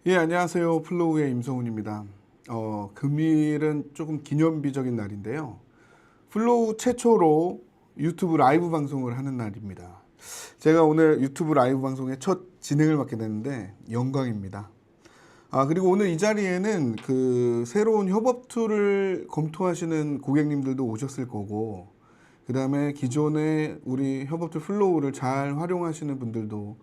예, 안녕하세요. 플로우의 임성훈입니다. 금일은 조금 기념비적인 날인데요. 플로우 최초로 유튜브 라이브 방송을 하는 날입니다. 제가 오늘 유튜브 라이브 방송의 첫 진행을 맡게 됐는데 영광입니다. 그리고 오늘 이 자리에는 그 새로운 협업 툴을 검토하시는 고객님들도 오셨을 거고, 그 다음에 기존에 우리 협업 툴 플로우를 잘 활용하시는 분들도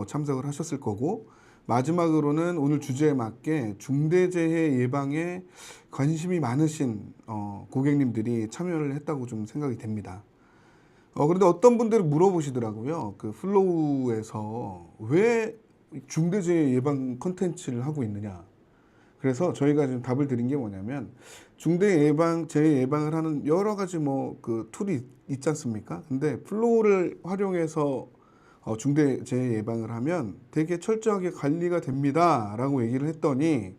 참석을 하셨을 거고, 마지막으로는 오늘 주제에 맞게 중대재해 예방에 관심이 많으신 고객님들이 참여를 했다고 좀 생각이 됩니다. 그런데 어떤 분들이 물어보시더라고요. 그 플로우에서 왜 중대재해 예방 컨텐츠를 하고 있느냐. 그래서 저희가 지금 답을 드린 게 뭐냐면, 중대 예방, 재해 예방을 하는 여러 가지 뭐 그 툴이 있지 않습니까? 근데 플로우를 활용해서 중대 재해 예방을 하면 되게 철저하게 관리가 됩니다 라고 얘기를 했더니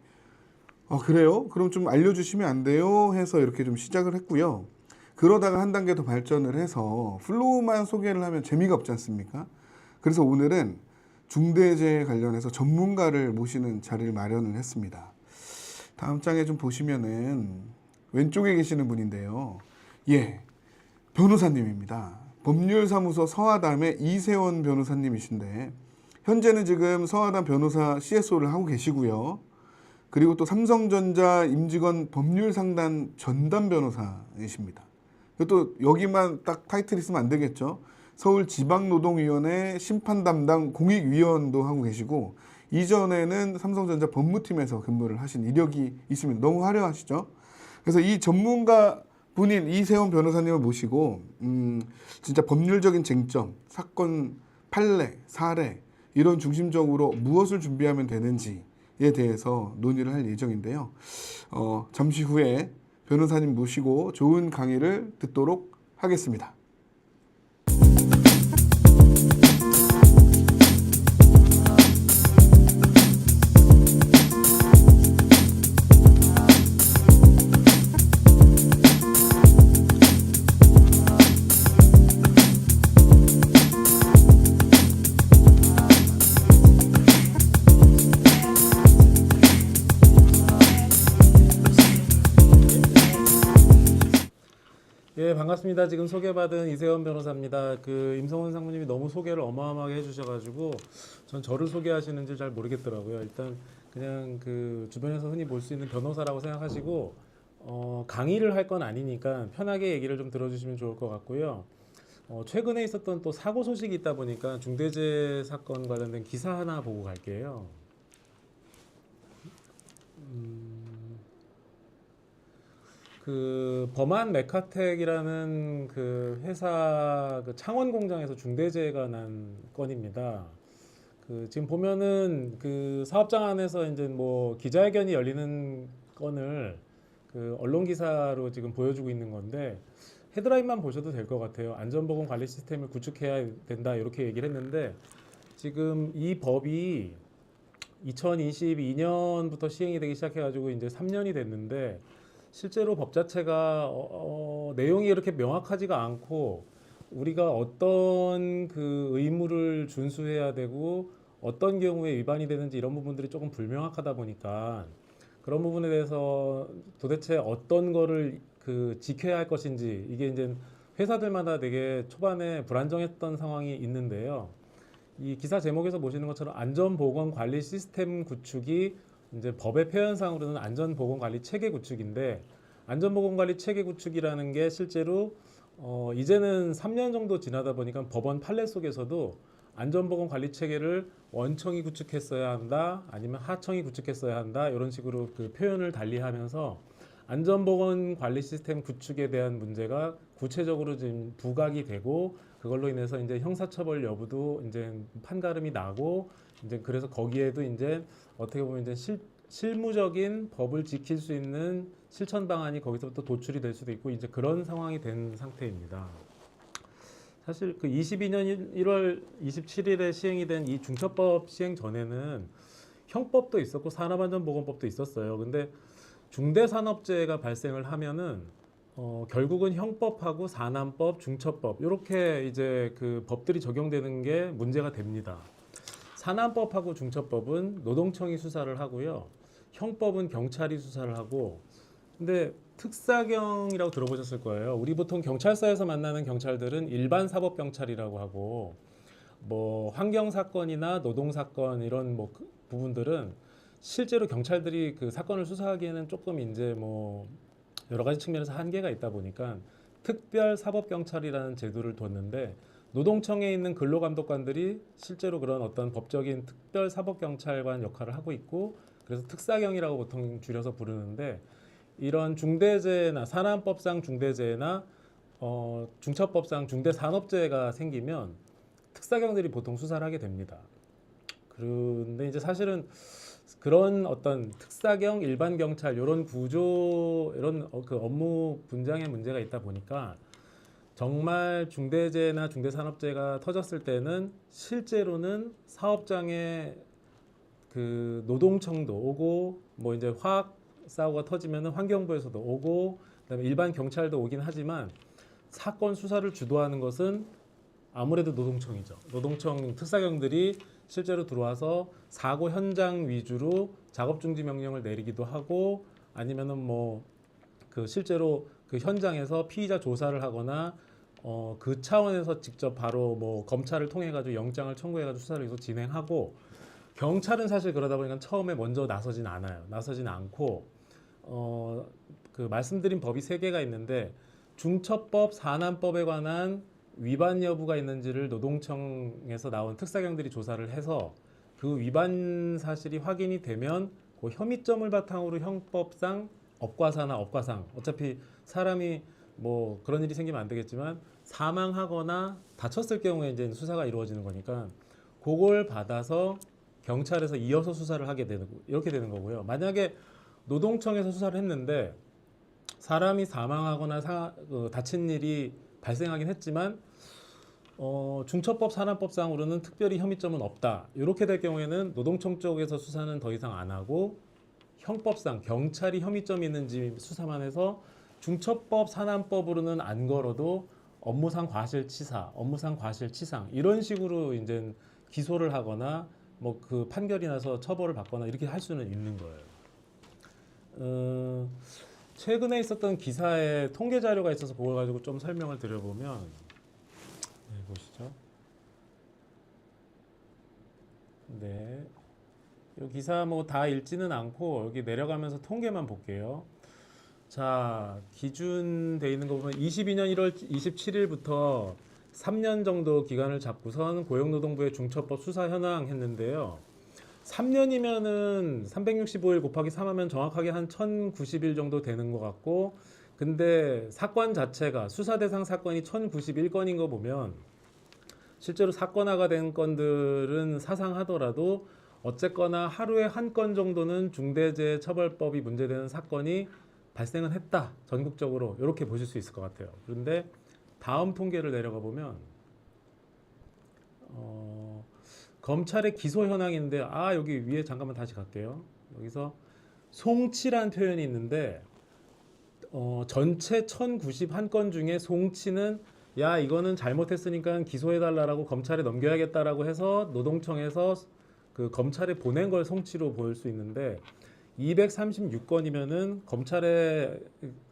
그래요? 그럼 좀 알려주시면 안 돼요? 해서 이렇게 좀 시작을 했고요. 그러다가 한 단계 더 발전을 해서 플로우만 소개를 하면 재미가 없지 않습니까? 그래서 오늘은 중대재해 관련해서 전문가를 모시는 자리를 마련을 했습니다. 다음 장에 좀 보시면은 왼쪽에 계시는 분인데요. 예, 변호사님입니다. 법률사무소 서하담의 이세원 변호사님이신데 현재는 지금 서하담 변호사 CSO를 하고 계시고요. 그리고 또 삼성전자 임직원 법률상담 전담 변호사이십니다. 또 여기만 딱 타이틀 있으면 안 되겠죠. 서울지방노동위원회 심판담당 공익위원도 하고 계시고 이전에는 삼성전자 법무팀에서 근무를 하신 이력이 있습니다. 너무 화려하시죠? 그래서 이 전문가 분인 이세원 변호사님을 모시고 진짜 법률적인 쟁점, 사건 판례, 사례 이런 중심적으로 무엇을 준비하면 되는지에 대해서 논의를 할 예정인데요. 잠시 후에 변호사님 모시고 좋은 강의를 듣도록 하겠습니다. 예, 반갑습니다. 지금 소개받은 이세원 변호사입니다. 그 임성훈 상무님이 너무 소개를 어마어마하게 해주셔가지고 전 저를 소개하시는지 잘 모르겠더라고요. 일단 그냥 그 주변에서 흔히 볼 수 있는 변호사라고 생각하시고 강의를 할 건 아니니까 편하게 얘기를 좀 들어주시면 좋을 것 같고요. 최근에 있었던 또 사고 소식이 있다 보니까 중대재해 사건 관련된 기사 하나 보고 갈게요. 그 범한 메카텍이라는 그 회사 그 창원 공장에서 중대재해가 난 건입니다. 그 지금 보면은 그 사업장 안에서 이제 뭐 기자회견이 열리는 건을 그 언론 기사로 지금 보여주고 있는 건데 헤드라인만 보셔도 될 것 같아요. 안전보건 관리 시스템을 구축해야 된다 이렇게 얘기를 했는데 지금 이 법이 2022년부터 시행이 되기 시작해가지고 이제 3년이 됐는데 실제로 법 자체가 내용이 이렇게 명확하지가 않고 우리가 어떤 그 의무를 준수해야 되고 어떤 경우에 위반이 되는지 이런 부분들이 조금 불명확하다 보니까 그런 부분에 대해서 도대체 어떤 거를 그 지켜야 할 것인지 이게 이제 회사들마다 되게 초반에 불안정했던 상황이 있는데요. 이 기사 제목에서 보시는 것처럼 안전보건관리 시스템 구축이 이제 법의 표현상으로는 안전보건관리 체계 구축인데 안전보건관리 체계 구축이라는 게 실제로 이제는 3년 정도 지나다 보니까 법원 판례 속에서도 안전보건관리 체계를 원청이 구축했어야 한다 아니면 하청이 구축했어야 한다 이런 식으로 그 표현을 달리하면서 안전보건관리 시스템 구축에 대한 문제가 구체적으로 지금 부각이 되고 그걸로 인해서 이제 형사처벌 여부도 이제 판가름이 나고 이제 그래서 거기에도 이제 어떻게 보면 이제 실무적인 법을 지킬 수 있는 실천 방안이 거기서부터 도출이 될 수도 있고 이제 그런 상황이 된 상태입니다. 사실 그 22년 1월 27일에 시행이 된 이 중처법 시행 전에는 형법도 있었고 산업안전보건법도 있었어요. 근데 중대산업재해가 발생을 하면은 결국은 형법하고 산안법, 중처법 이렇게 이제 그 법들이 적용되는 게 문제가 됩니다. 산안법하고 중처법은 노동청이 수사를 하고요. 형법은 경찰이 수사를 하고. 근데 특사경이라고 들어보셨을 거예요. 우리 보통 경찰서에서 만나는 경찰들은 일반 사법 경찰이라고 하고, 뭐 환경 사건이나 노동 사건 이런 뭐 그 부분들은 실제로 경찰들이 그 사건을 수사하기에는 조금 이제 뭐 여러 가지 측면에서 한계가 있다 보니까 특별 사법 경찰이라는 제도를 뒀는데, 노동청에 있는 근로감독관들이 실제로 그런 어떤 법적인 특별 사법 경찰관 역할을 하고 있고, 그래서 특사경이라고 보통 줄여서 부르는데, 이런 중대재해나 산안법상 중대재해나 중처법상 중대산업재해가 생기면 특사경들이 보통 수사를 하게 됩니다. 그런데 이제 사실은 그런 어떤 특사경, 일반 경찰 이런 구조, 이런 그 업무 분장의 문제가 있다 보니까 정말 중대재해나 중대산업재해가 터졌을 때는 실제로는 사업장에 그 노동청도 오고, 뭐 이제 화학 사고가 터지면은 환경부에서도 오고, 그다음에 일반 경찰도 오긴 하지만 사건 수사를 주도하는 것은 아무래도 노동청이죠. 노동청 특사경들이 실제로 들어와서 사고 현장 위주로 작업 중지 명령을 내리기도 하고, 아니면은 뭐 그 실제로 그 현장에서 피의자 조사를 하거나 그 차원에서 직접 바로 뭐 검찰을 통해 가지고 영장을 청구해 가지고 수사를 계속 진행하고, 경찰은 사실 그러다 보니까 처음에 먼저 나서진 않아요. 나서진 않고 그 말씀드린 법이 세 개가 있는데, 중처법, 산안법에 관한 위반 여부가 있는지를 노동청에서 나온 특사경들이 조사를 해서 그 위반 사실이 확인이 되면 그 혐의점을 바탕으로 형법상 업과사나 업과상, 어차피 사람이 뭐 그런 일이 생기면 안 되겠지만 사망하거나 다쳤을 경우에 이제 수사가 이루어지는 거니까 그걸 받아서 경찰에서 이어서 수사를 하게 되는, 이렇게 되는 거고요. 만약에 노동청에서 수사를 했는데 사람이 사망하거나 다친 일이 발생하긴 했지만 중처법 산안법상으로는 특별히 혐의점은 없다, 이렇게 될 경우에는 노동청 쪽에서 수사는 더 이상 안 하고 형법상 경찰이 혐의점이 있는지 수사만 해서 중처법 산안법으로는 안 걸어도 업무상 과실치사, 업무상 과실치상 이런 식으로 이제 기소를 하거나 뭐 그 판결이 나서 처벌을 받거나 이렇게 할 수는 있는 거예요. 최근에 있었던 기사에 통계 자료가 있어서 그걸 가지고 좀 설명을 드려보면, 네, 보시죠. 네, 이 기사 뭐 다 읽지는 않고 여기 내려가면서 통계만 볼게요. 자, 기준 돼 있는 거 보면 22년 1월 27일부터 3년 정도 기간을 잡고선 고용노동부의 중처법 수사 현황 했는데요. 3년이면은 365일 곱하기 3하면 정확하게 한 1090일 정도 되는 것 같고, 근데 사건 자체가 수사 대상 사건이 1091건인 거 보면 실제로 사건화가 된 건들은 사상하더라도 어쨌거나 하루에 한 건 정도는 중대재해처벌법이 문제되는 사건이 발생은 했다, 전국적으로. 이렇게 보실 수 있을 것 같아요. 그런데 다음 통계를 내려가 보면 검찰의 기소 현황인데, 여기 위에 잠깐만 다시 갈게요. 여기서 송치란 표현이 있는데 전체 1091건 중에 송치는 야 이거는 잘못했으니까 기소해달라고 검찰에 넘겨야겠다라고 해서 노동청에서 그 검찰에 보낸 걸 송치로 볼 수 있는데, 236건이면은 검찰에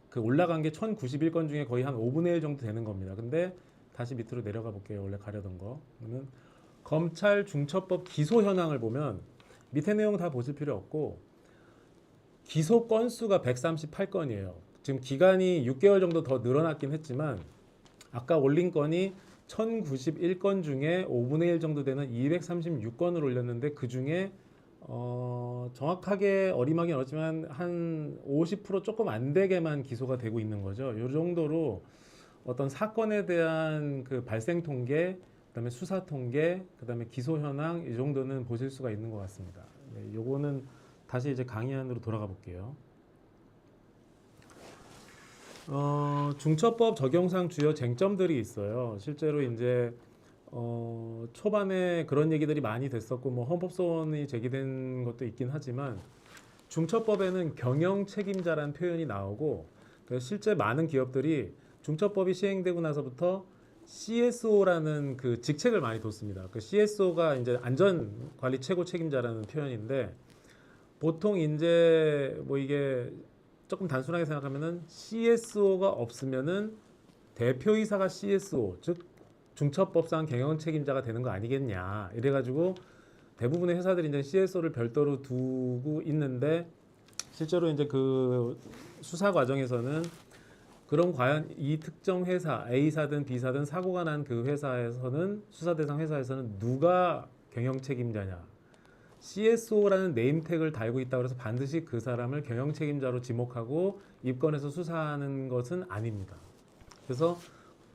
그 올라간 게 1091건 중에 거의 한 5분의 1 정도 되는 겁니다. 근데 다시 밑으로 내려가 볼게요. 원래 가려던 거. 그러면 검찰 중처법 기소 현황을 보면 밑에 내용 다 보실 필요 없고, 기소 건수가 138건이에요. 지금 기간이 6개월 정도 더 늘어났긴 했지만 아까 올린 건이 1091건 중에 5분의 1 정도 되는 236건을 올렸는데, 그 중에 정확하게 어림하긴 어렵지만 한 50% 조금 안 되게만 기소가 되고 있는 거죠. 이 정도로 어떤 사건에 대한 그 발생 통계, 그다음에 수사 통계, 그다음에 기소 현황, 이 정도는 보실 수가 있는 것 같습니다. 네, 요거는 다시 이제 강의 안으로 돌아가 볼게요. 중처법 적용상 주요 쟁점들이 있어요. 실제로 이제 초반에 그런 얘기들이 많이 됐었고, 뭐 헌법소원이 제기된 것도 있긴 하지만 중처법에는 경영 책임자라는 표현이 나오고, 그래서 실제 많은 기업들이 중처법이 시행되고 나서부터 CSO라는 그 직책을 많이 뒀습니다. 그 CSO가 이제 안전관리 최고 책임자라는 표현인데 보통 이제 뭐 이게 조금 단순하게 생각하면은 CSO가 없으면은 대표이사가 CSO 즉 중첩법상 경영 책임자가 되는 거 아니겠냐 이래가지고 대부분의 회사들이 이제 CSO를 별도로 두고 있는데 실제로 이제 그 수사 과정에서는 그럼 과연 이 특정 회사 A사든 B사든 사고가 난 그 회사에서는 수사 대상 회사에서는 누가 경영 책임자냐 CSO라는 네임택을 달고 있다고 해서 반드시 그 사람을 경영 책임자로 지목하고 입건해서 수사하는 것은 아닙니다. 그래서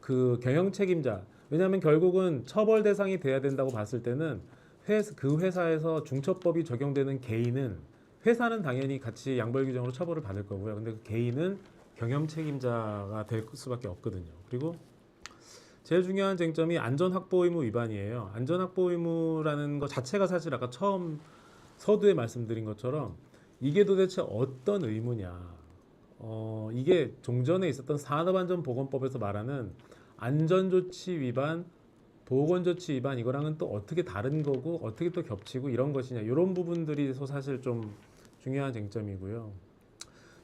그 경영 책임자 왜냐하면 결국은 처벌 대상이 돼야 된다고 봤을 때는 그 회사에서 중처법이 적용되는 개인은 회사는 당연히 같이 양벌 규정으로 처벌을 받을 거고요. 근데 그 개인은 경영 책임자가 될 수밖에 없거든요. 그리고 제일 중요한 쟁점이 안전 확보 의무 위반이에요. 안전 확보 의무라는 것 자체가 사실 아까 처음 서두에 말씀드린 것처럼 이게 도대체 어떤 의무냐. 이게 종전에 있었던 산업안전보건법에서 말하는 안전조치 위반, 보건조치 위반 이거랑은 또 어떻게 다른 거고 어떻게 또 겹치고 이런 것이냐 이런 부분들이 사실 좀 중요한 쟁점이고요.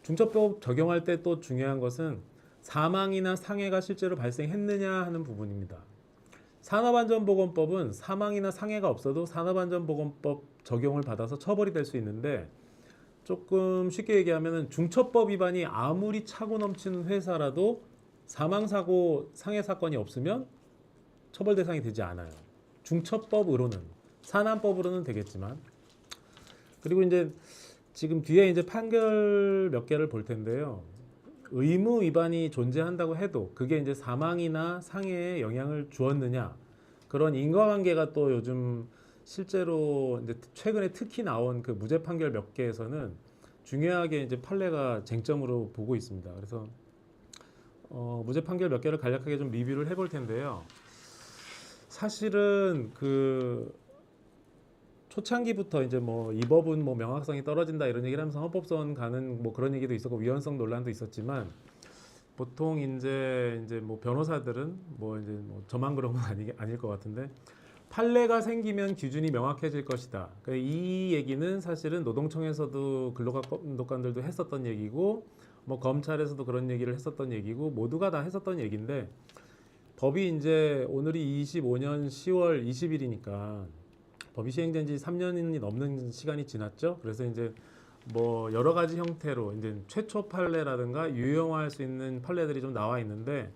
중첩법 적용할 때 또 중요한 것은 사망이나 상해가 실제로 발생했느냐 하는 부분입니다. 산업안전보건법은 사망이나 상해가 없어도 산업안전보건법 적용을 받아서 처벌이 될 수 있는데 조금 쉽게 얘기하면 중첩법 위반이 아무리 차고 넘치는 회사라도 사망사고 상해 사건이 없으면 처벌 대상이 되지 않아요. 중첩법으로는 산안법으로는 되겠지만 그리고 이제 지금 뒤에 이제 판결 몇 개를 볼 텐데요. 의무 위반이 존재한다고 해도 그게 이제 사망이나 상해에 영향을 주었느냐 그런 인과관계가 또 요즘 실제로 이제 최근에 특히 나온 그 무죄 판결 몇 개에서는 중요하게 이제 판례가 쟁점으로 보고 있습니다. 그래서 무죄 판결 몇 개를 간략하게 좀 리뷰를 해볼 텐데요. 사실은 그 초창기부터 이제 뭐 이 법은 뭐 명확성이 떨어진다 이런 얘기를 하면서 헌법소원 가는 뭐 그런 얘기도 있었고 위헌성 논란도 있었지만 보통 이제 뭐 변호사들은 뭐 이제 뭐 저만 그런 건 아닐 것 같은데 판례가 생기면 기준이 명확해질 것이다. 그러니까 이 얘기는 사실은 노동청에서도 근로감독관들도 했었던 얘기고 뭐 검찰에서도 그런 얘기를 했었던 얘기고 모두가 다 했었던 얘기인데 법이 이제 오늘이 25년 10월 20일이니까 법이 시행된 지 3년이 넘는 시간이 지났죠. 그래서 이제 뭐 여러 가지 형태로 이제 최초 판례라든가 유용화할 수 있는 판례들이 좀 나와 있는데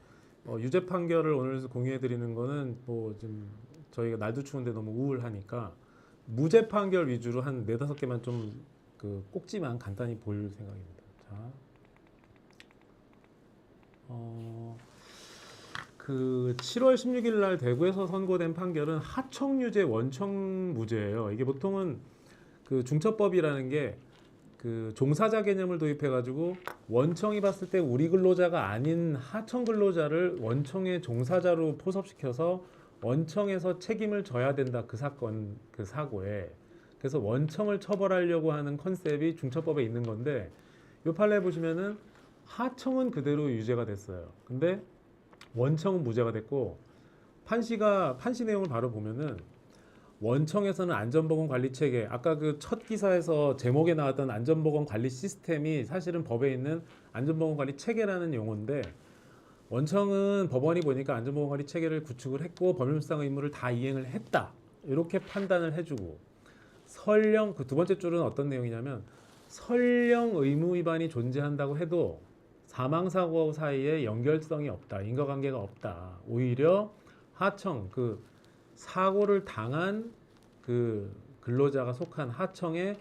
유죄 판결을 오늘 공유해 드리는 거는 뭐 좀 저희가 날도 추운데 너무 우울하니까 무죄 판결 위주로 한 4-5개만 좀 그 꼭지만 간단히 볼 생각입니다. 자. 그 7월 16일 날 대구에서 선고된 판결은 하청유죄 원청 무죄예요. 이게 보통은 그 중처법이라는 게 그 종사자 개념을 도입해가지고 원청이 봤을 때 우리 근로자가 아닌 하청 근로자를 원청의 종사자로 포섭시켜서 원청에서 책임을 져야 된다 그 사건 그 사고에 그래서 원청을 처벌하려고 하는 컨셉이 중처법에 있는 건데 이 판례 보시면은 하청은 그대로 유죄가 됐어요. 근데 원청은 무죄가 됐고 판시 내용을 바로 보면은 원청에서는 안전보건관리체계 아까 그 첫 기사에서 제목에 나왔던 안전보건관리 시스템이 사실은 법에 있는 안전보건관리체계라는 용어인데 원청은 법원이 보니까 안전보건관리체계를 구축을 했고 법률상 의무를 다 이행을 했다 이렇게 판단을 해주고 설령 그 두 번째 줄은 어떤 내용이냐면 설령 의무 위반이 존재한다고 해도 사망사고 사이에 연결성이 없다. 인과관계가 없다. 오히려 하청, 그 사고를 당한 그 근로자가 속한 하청의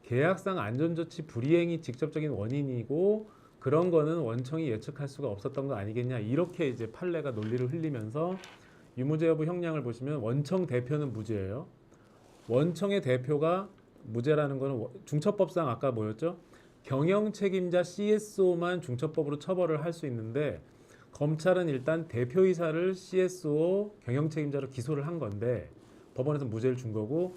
계약상 안전조치 불이행이 직접적인 원인이고 그런 거는 원청이 예측할 수가 없었던 거 아니겠냐. 이렇게 이제 판례가 논리를 흘리면서 유무죄 여부 형량을 보시면 원청 대표는 무죄예요. 원청의 대표가 무죄라는 거는 중처법상 아까 뭐였죠? 경영 책임자 CSO만 중처법으로 처벌을 할 수 있는데 검찰은 일단 대표이사를 CSO 경영 책임자로 기소를 한 건데 법원에서 무죄를 준 거고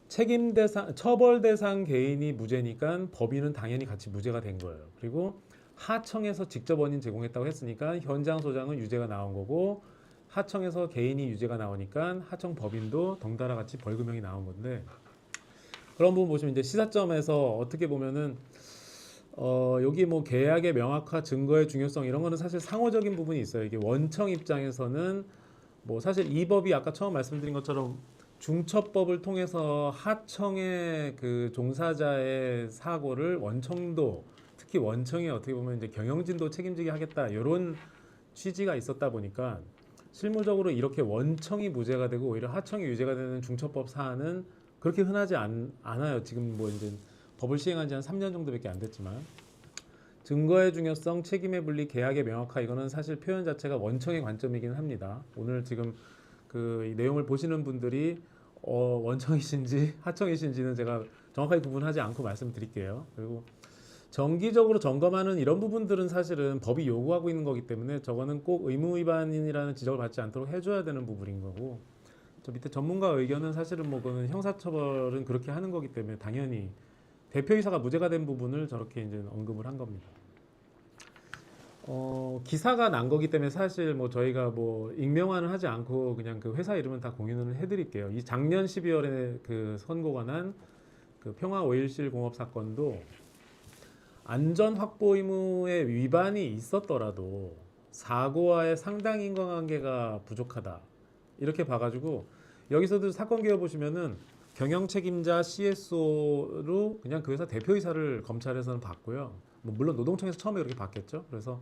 책임 대상 처벌 대상 개인이 무죄니까 법인은 당연히 같이 무죄가 된 거예요. 그리고 하청에서 직접 원인 제공했다고 했으니까 현장 소장은 유죄가 나온 거고 하청에서 개인이 유죄가 나오니까 하청 법인도 덩달아 같이 벌금형이 나온 건데 그런 부분 보시면 이제 시사점에서 어떻게 보면은 여기 뭐 계약의 명확화, 증거의 중요성 이런 거는 사실 상호적인 부분이 있어요. 이게 원청 입장에서는 뭐 사실 이 법이 아까 처음 말씀드린 것처럼 중처법을 통해서 하청의 그 종사자의 사고를 원청도 특히 원청이 어떻게 보면 이제 경영진도 책임지게 하겠다 이런 취지가 있었다 보니까 실무적으로 이렇게 원청이 무죄가 되고 오히려 하청이 유죄가 되는 중처법 사안은 그렇게 흔하지 않아요. 지금 뭐 이제 법을 시행한 지 한 3년 정도밖에 안 됐지만 증거의 중요성, 책임의 분리, 계약의 명확화 이거는 사실 표현 자체가 원청의 관점이긴 합니다. 오늘 지금 그 이 내용을 보시는 분들이 원청이신지 하청이신지는 제가 정확하게 구분하지 않고 말씀드릴게요. 그리고 정기적으로 점검하는 이런 부분들은 사실은 법이 요구하고 있는 거기 때문에 저거는 꼭 의무 위반이라는 지적을 받지 않도록 해줘야 되는 부분인 거고 저 밑에 전문가 의견은 사실은 뭐 그거는 형사처벌은 그렇게 하는 거기 때문에 당연히 대표이사가 무죄가 된 부분을 저렇게 이제 언급을 한 겁니다. 기사가 난 거기 때문에 사실 뭐 저희가 뭐 익명화는 하지 않고 그냥 그 회사 이름은 다 공유는 해드릴게요. 이 작년 12월에 그 선고가 난 그 평화 오일실 공업 사건도 안전 확보 의무의 위반이 있었더라도 사고와의 상당 인과관계가 부족하다 이렇게 봐가지고 여기서도 사건 개요 보시면은 경영 책임자 CSO로 그냥 그 회사 대표이사를 검찰에서는 봤고요. 뭐 물론 노동청에서 처음에 그렇게 봤겠죠. 그래서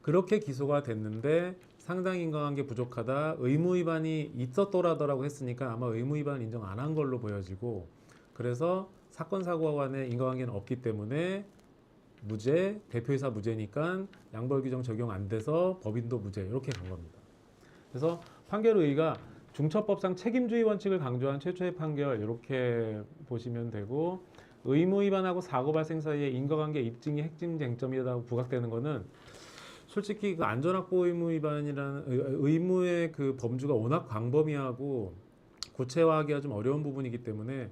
그렇게 기소가 됐는데 상당 인과관계 부족하다 의무 위반이 있었더라더라고 했으니까 아마 의무 위반 인정 안 한 걸로 보여지고 그래서 사건 사고와 간의 인과관계는 없기 때문에 무죄, 대표이사 무죄니까 양벌 규정 적용 안 돼서 법인도 무죄 이렇게 간 겁니다. 그래서 판결 의의가 중처법상 책임주의 원칙을 강조한 최초의 판결 이렇게 보시면 되고 의무 위반하고 사고 발생 사이의 인과관계 입증이 핵심 쟁점이라고 부각되는 거는 솔직히 그 안전확보 의무 위반이라는 의무의 그 범주가 워낙 광범위하고 구체화하기가 좀 어려운 부분이기 때문에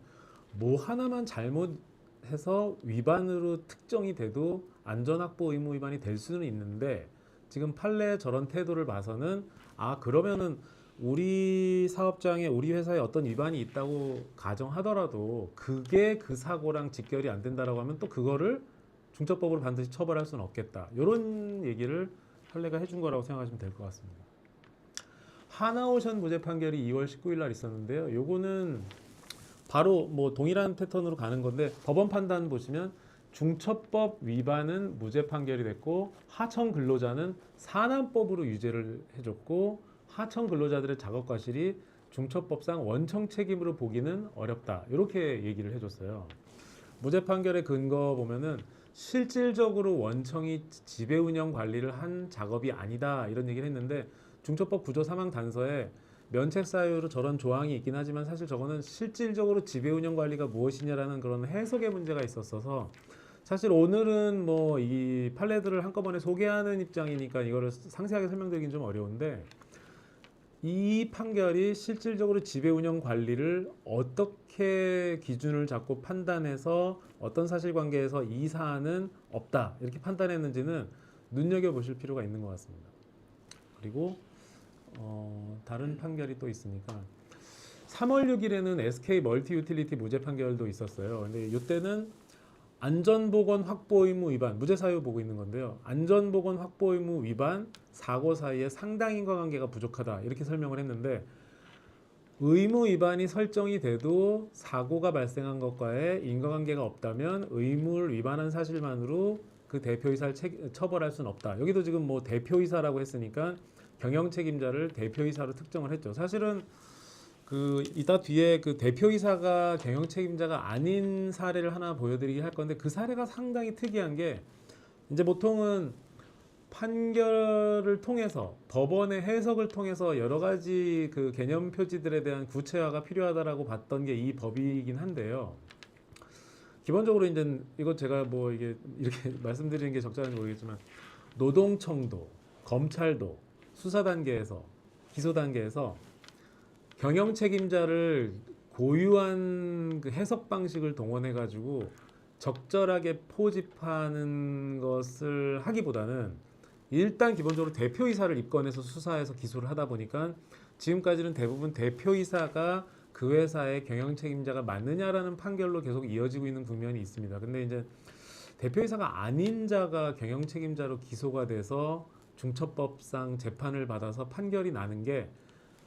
뭐 하나만 잘못해서 위반으로 특정이 돼도 안전확보 의무 위반이 될 수는 있는데 지금 판례의 저런 태도를 봐서는 아 그러면은 우리 사업장에 우리 회사에 어떤 위반이 있다고 가정하더라도 그게 그 사고랑 직결이 안 된다라고 하면 또 그거를 중처법으로 반드시 처벌할 수는 없겠다. 이런 얘기를 판례가 해준 거라고 생각하시면 될 것 같습니다. 하나오션 무죄 판결이 2월 19일 날 있었는데요. 요거는 바로 뭐 동일한 패턴으로 가는 건데 법원 판단 보시면 중처법 위반은 무죄 판결이 됐고 하청 근로자는 산안법으로 유죄를 해줬고 하청 근로자들의 작업 과실이 중처법상 원청 책임으로 보기는 어렵다. 이렇게 얘기를 해줬어요. 무죄 판결의 근거 보면은 실질적으로 원청이 지배 운영 관리를 한 작업이 아니다 이런 얘기를 했는데 중처법 구조 사망 단서에 면책 사유로 저런 조항이 있긴 하지만 사실 저거는 실질적으로 지배 운영 관리가 무엇이냐라는 그런 해석의 문제가 있었어서 사실 오늘은 뭐 이 판례들을 한꺼번에 소개하는 입장이니까 이거를 상세하게 설명드리긴 좀 어려운데 이 판결이 실질적으로 지배 운영 관리를 어떻게 기준을 잡고 판단해서 어떤 사실관계에서 이 사안은 없다 이렇게 판단했는지는 눈여겨보실 필요가 있는 것 같습니다. 그리고 다른 판결이 또 있으니까 3월 6일에는 SK 멀티 유틸리티 무죄 판결도 있었어요. 근데 이때는 안전보건 확보 의무 위반 무죄 사유 보고 있는 건데요. 안전보건 확보 의무 위반 사고 사이에 상당 인과관계가 부족하다 이렇게 설명을 했는데 의무 위반이 설정이 돼도 사고가 발생한 것과의 인과관계가 없다면 의무를 위반한 사실만으로 그 대표이사를 처벌할 수는 없다. 여기도 지금 뭐 대표이사라고 했으니까 경영 책임자를 대표이사로 특정을 했죠. 사실은 그 이따 뒤에 그 대표이사가 경영 책임자가 아닌 사례를 하나 보여드리긴 할 건데 그 사례가 상당히 특이한 게 이제 보통은 판결을 통해서 법원의 해석을 통해서 여러 가지 그 개념 표지들에 대한 구체화가 필요하다라고 봤던 게 이 법이긴 한데요. 기본적으로 이제 이거 제가 뭐 이게 이렇게 말씀드리는 게 적절한지 모르겠지만 노동청도 검찰도 수사 단계에서 기소 단계에서 경영 책임자를 고유한 그 해석 방식을 동원해 가지고 적절하게 포집하는 것을 하기보다는 일단 기본적으로 대표이사를 입건해서 수사해서 기소를 하다 보니까 지금까지는 대부분 대표이사가 그 회사의 경영 책임자가 맞느냐라는 판결로 계속 이어지고 있는 국면이 있습니다. 근데 이제 대표이사가 아닌 자가 경영 책임자로 기소가 돼서 중처법상 재판을 받아서 판결이 나는 게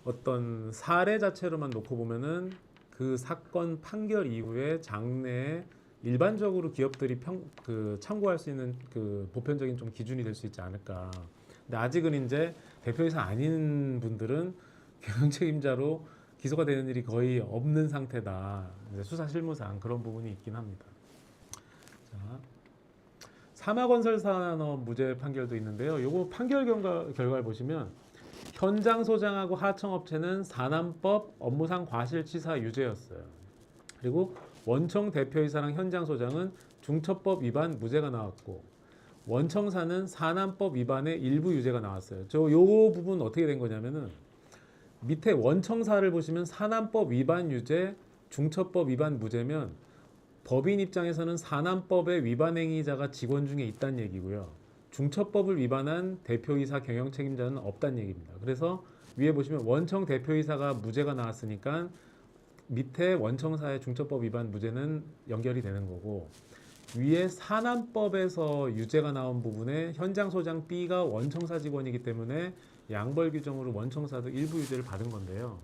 어떤 사례 자체로만 놓고 보면은 그 사건 판결 이후에 장래에 일반적으로 기업들이 참고할 수 있는 그 보편적인 좀 기준이 될 수 있지 않을까. 근데 아직은 이제 대표이사 아닌 분들은 경영 책임자로 기소가 되는 일이 거의 없는 상태다. 이제 수사 실무상 그런 부분이 있긴 합니다. 자, 삼화건설 산업 무죄 판결도 있는데요. 요거 판결 결과를 보시면 현장 소장하고 하청업체는 산안법 업무상 과실치사 유죄였어요. 그리고 원청 대표이사랑 현장 소장은 중처법 위반 무죄가 나왔고 원청사는 산안법 위반의 일부 유죄가 나왔어요. 요 부분 어떻게 된 거냐면은 밑에 원청사를 보시면 산안법 위반 유죄, 중처법 위반 무죄면 법인 입장에서는 산안법의 위반 행위자가 직원 중에 있다는 얘기고요. 중처법을 위반한 대표이사 경영 책임자는 없다는 얘기입니다. 그래서 위에 보시면 원청 대표이사가 무죄가 나왔으니까 밑에 원청사의 중처법 위반 무죄는 연결이 되는 거고 위에 산안법에서 유죄가 나온 부분에 현장 소장 B가 원청사 직원이기 때문에 양벌 규정으로 원청사도 일부 유죄를 받은 건데요.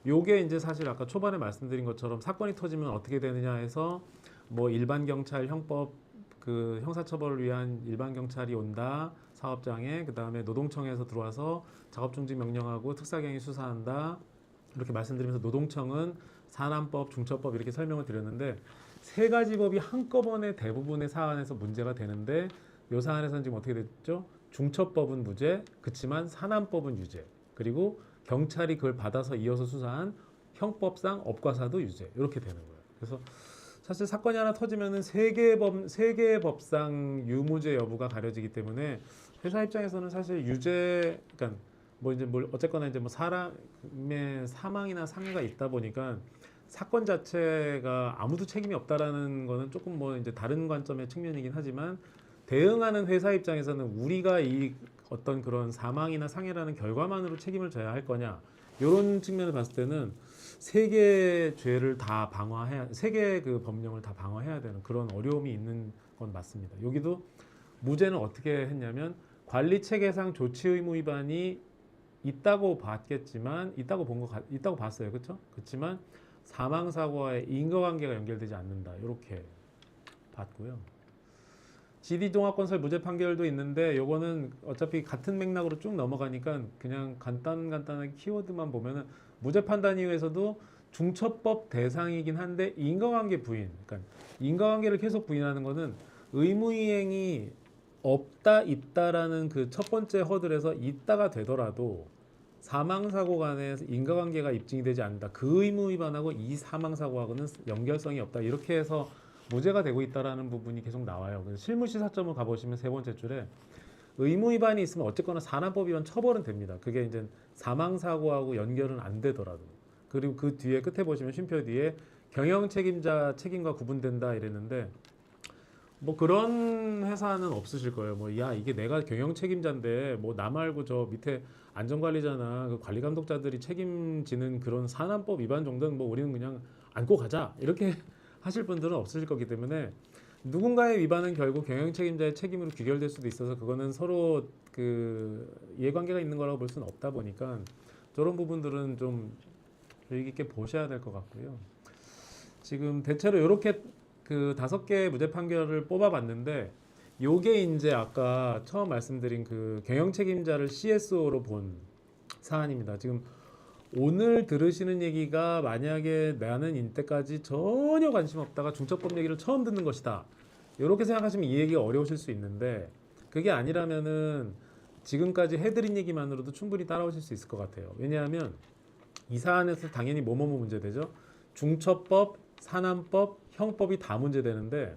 요게 이제 사실 아까 초반에 말씀드린 것처럼 사건이 터지면 어떻게 되느냐 해서 뭐 일반 경찰 형법 그 형사처벌을 위한 일반 경찰이 온다 사업장에 그 다음에 노동청에서 들어와서 작업 중지 명령하고 특사경이 수사한다 이렇게 말씀드리면서 노동청은 산안법, 중처법 이렇게 설명을 드렸는데 세 가지 법이 한꺼번에 대부분의 사안에서 문제가 되는데 요 사안에서는 지금 어떻게 됐죠? 중처법은 무죄, 그치만 산안법은 유죄. 그리고 경찰이 그걸 받아서 이어서 수사한 형법상 업과사도 유죄. 이렇게 되는 거예요. 그래서 사실 사건이 하나 터지면은 세 개의 법상 유무죄 여부가 가려지기 때문에 회사 입장에서는 사실 유죄, 그러니까 뭐 이제 뭘 어쨌거나 이제 뭐 사람의 사망이나 상해가 있다 보니까 사건 자체가 아무도 책임이 없다라는 거는 조금 뭐 이제 다른 관점의 측면이긴 하지만 대응하는 회사 입장에서는 우리가 이 어떤 그런 사망이나 상해라는 결과만으로 책임을 져야 할 거냐 이런 측면을 봤을 때는 세 개의 죄를 다 방어해야 세 개의 그 법령을 다 방어해야 되는 그런 어려움이 있는 건 맞습니다. 여기도 무죄는 어떻게 했냐면 관리 체계상 조치 의무 위반이 있다고 봤겠지만 있다고 봤어요. 그렇죠? 그렇지만 사망 사고와의 인과관계가 연결되지 않는다. 이렇게 봤고요. GD종합건설 무죄 판결도 있는데 요거는 어차피 같은 맥락으로 쭉 넘어가니까 그냥 간단하게 키워드만 보면은 무죄 판단 이후에서도 중처법 대상이긴 한데 인과관계 부인, 그러니까 인과관계를 계속 부인하는 거는 의무이행이 없다 있다라는 그 첫 번째 허들에서 있다가 되더라도 사망사고 간에 인과관계가 입증이 되지 않는다. 그 의무 위반하고 이 사망사고하고는 연결성이 없다. 이렇게 해서 무죄가 되고 있다라는 부분이 계속 나와요. 그래서 실무시사점을 가보시면 세 번째 줄에 의무 위반이 있으면 어쨌거나 산안법 위반 처벌은 됩니다. 그게 이제 사망사고하고 연결은 안 되더라도. 그리고 그 뒤에 끝에 보시면 쉼표 뒤에 경영 책임자 책임과 구분된다 이랬는데 뭐 그런 회사는 없으실 거예요. 뭐 야 이게 내가 경영 책임자인데 뭐 나 말고 저 밑에 안전관리자나 그 관리 감독자들이 책임지는 그런 산안법 위반 정도는 뭐 우리는 그냥 안고 가자 이렇게 하실 분들은 없으실 거기 때문에 누군가의 위반은 결국 경영 책임자의 책임으로 귀결될 수도 있어서 그거는 서로 그 이해관계가 있는 거라고 볼 수는 없다 보니까 저런 부분들은 좀 주의 깊게 보셔야 될 것 같고요. 지금 대체로 이렇게 그 5개의 무죄 판결을 뽑아봤는데 요게 이제 아까 처음 말씀드린 그 경영 책임자를 CSO로 본 사안입니다. 지금 오늘 들으시는 얘기가 만약에 나는 이때까지 전혀 관심 없다가 중처법 얘기를 처음 듣는 것이다. 이렇게 생각하시면 이 얘기가 어려우실 수 있는데 그게 아니라면은 지금까지 해드린 얘기만으로도 충분히 따라오실 수 있을 것 같아요. 왜냐하면 이 사안에서 당연히 뭐뭐뭐 문제되죠. 중처법, 산안법, 형법이 다 문제되는데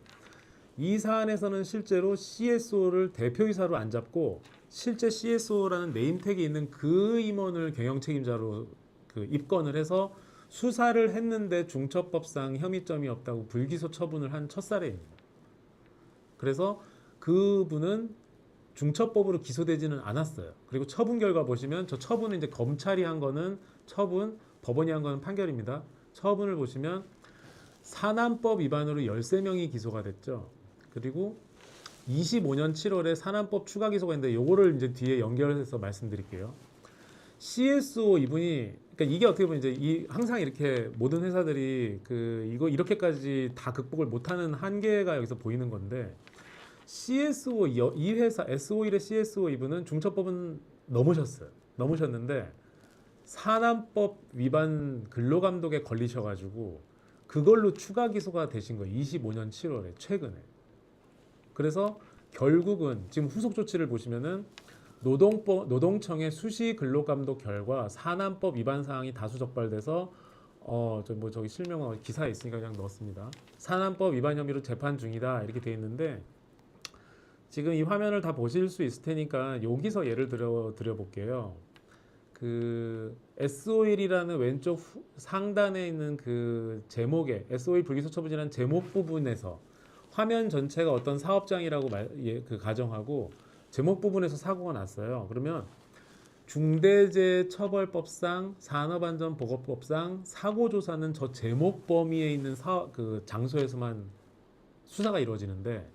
이 사안에서는 실제로 CSO를 대표이사로 안 잡고 실제 CSO라는 네임택이 있는 그 임원을 경영 책임자로 그 입건을 해서 수사를 했는데 중처법상 혐의점이 없다고 불기소 처분을 한 첫 사례입니다. 그래서 그분은 중처법으로 기소되지는 않았어요. 그리고 처분 결과 보시면 저 처분은 이제 검찰이 한 거는 처분, 법원이 한 거는 판결입니다. 처분을 보시면 산안법 위반으로 13명이 기소가 됐죠. 그리고 25년 7월에 산안법 추가 기소가 있는데 요거를 이제 뒤에 연결해서 말씀드릴게요. CSO 이분이 그러니까 이게 어떻게 보면 이제 이 항상 이렇게 모든 회사들이 그 이거 이렇게까지 다 극복을 못하는 한계가 여기서 보이는 건데 CSO 이 회사 SO1의 CSO 이분은 중처법은 넘으셨어요. 넘으셨는데 산안법 위반 근로감독에 걸리셔가지고 그걸로 추가 기소가 되신 거예요. 25년 7월에 최근에. 그래서 결국은 지금 후속 조치를 보시면은 노동청의 수시 근로감독 결과 산안법 위반 사항이 다수 적발돼서 저기 실명은 기사에 있으니까 그냥 넣었습니다. 산안법 위반 혐의로 재판 중이다 이렇게 돼 있는데 지금 이 화면을 다 보실 수 있을 테니까 여기서 예를 들어 볼게요. 그 SO1이라는 왼쪽 상단에 있는 그 제목에 SO1 불기소 처분이라는 제목 부분에서 화면 전체가 어떤 사업장이라고 가정하고 제목 부분에서 사고가 났어요. 그러면 중대재해처벌법상 산업안전보건법상 사고조사는 저 제목 범위에 있는 그 장소에서만 수사가 이루어지는데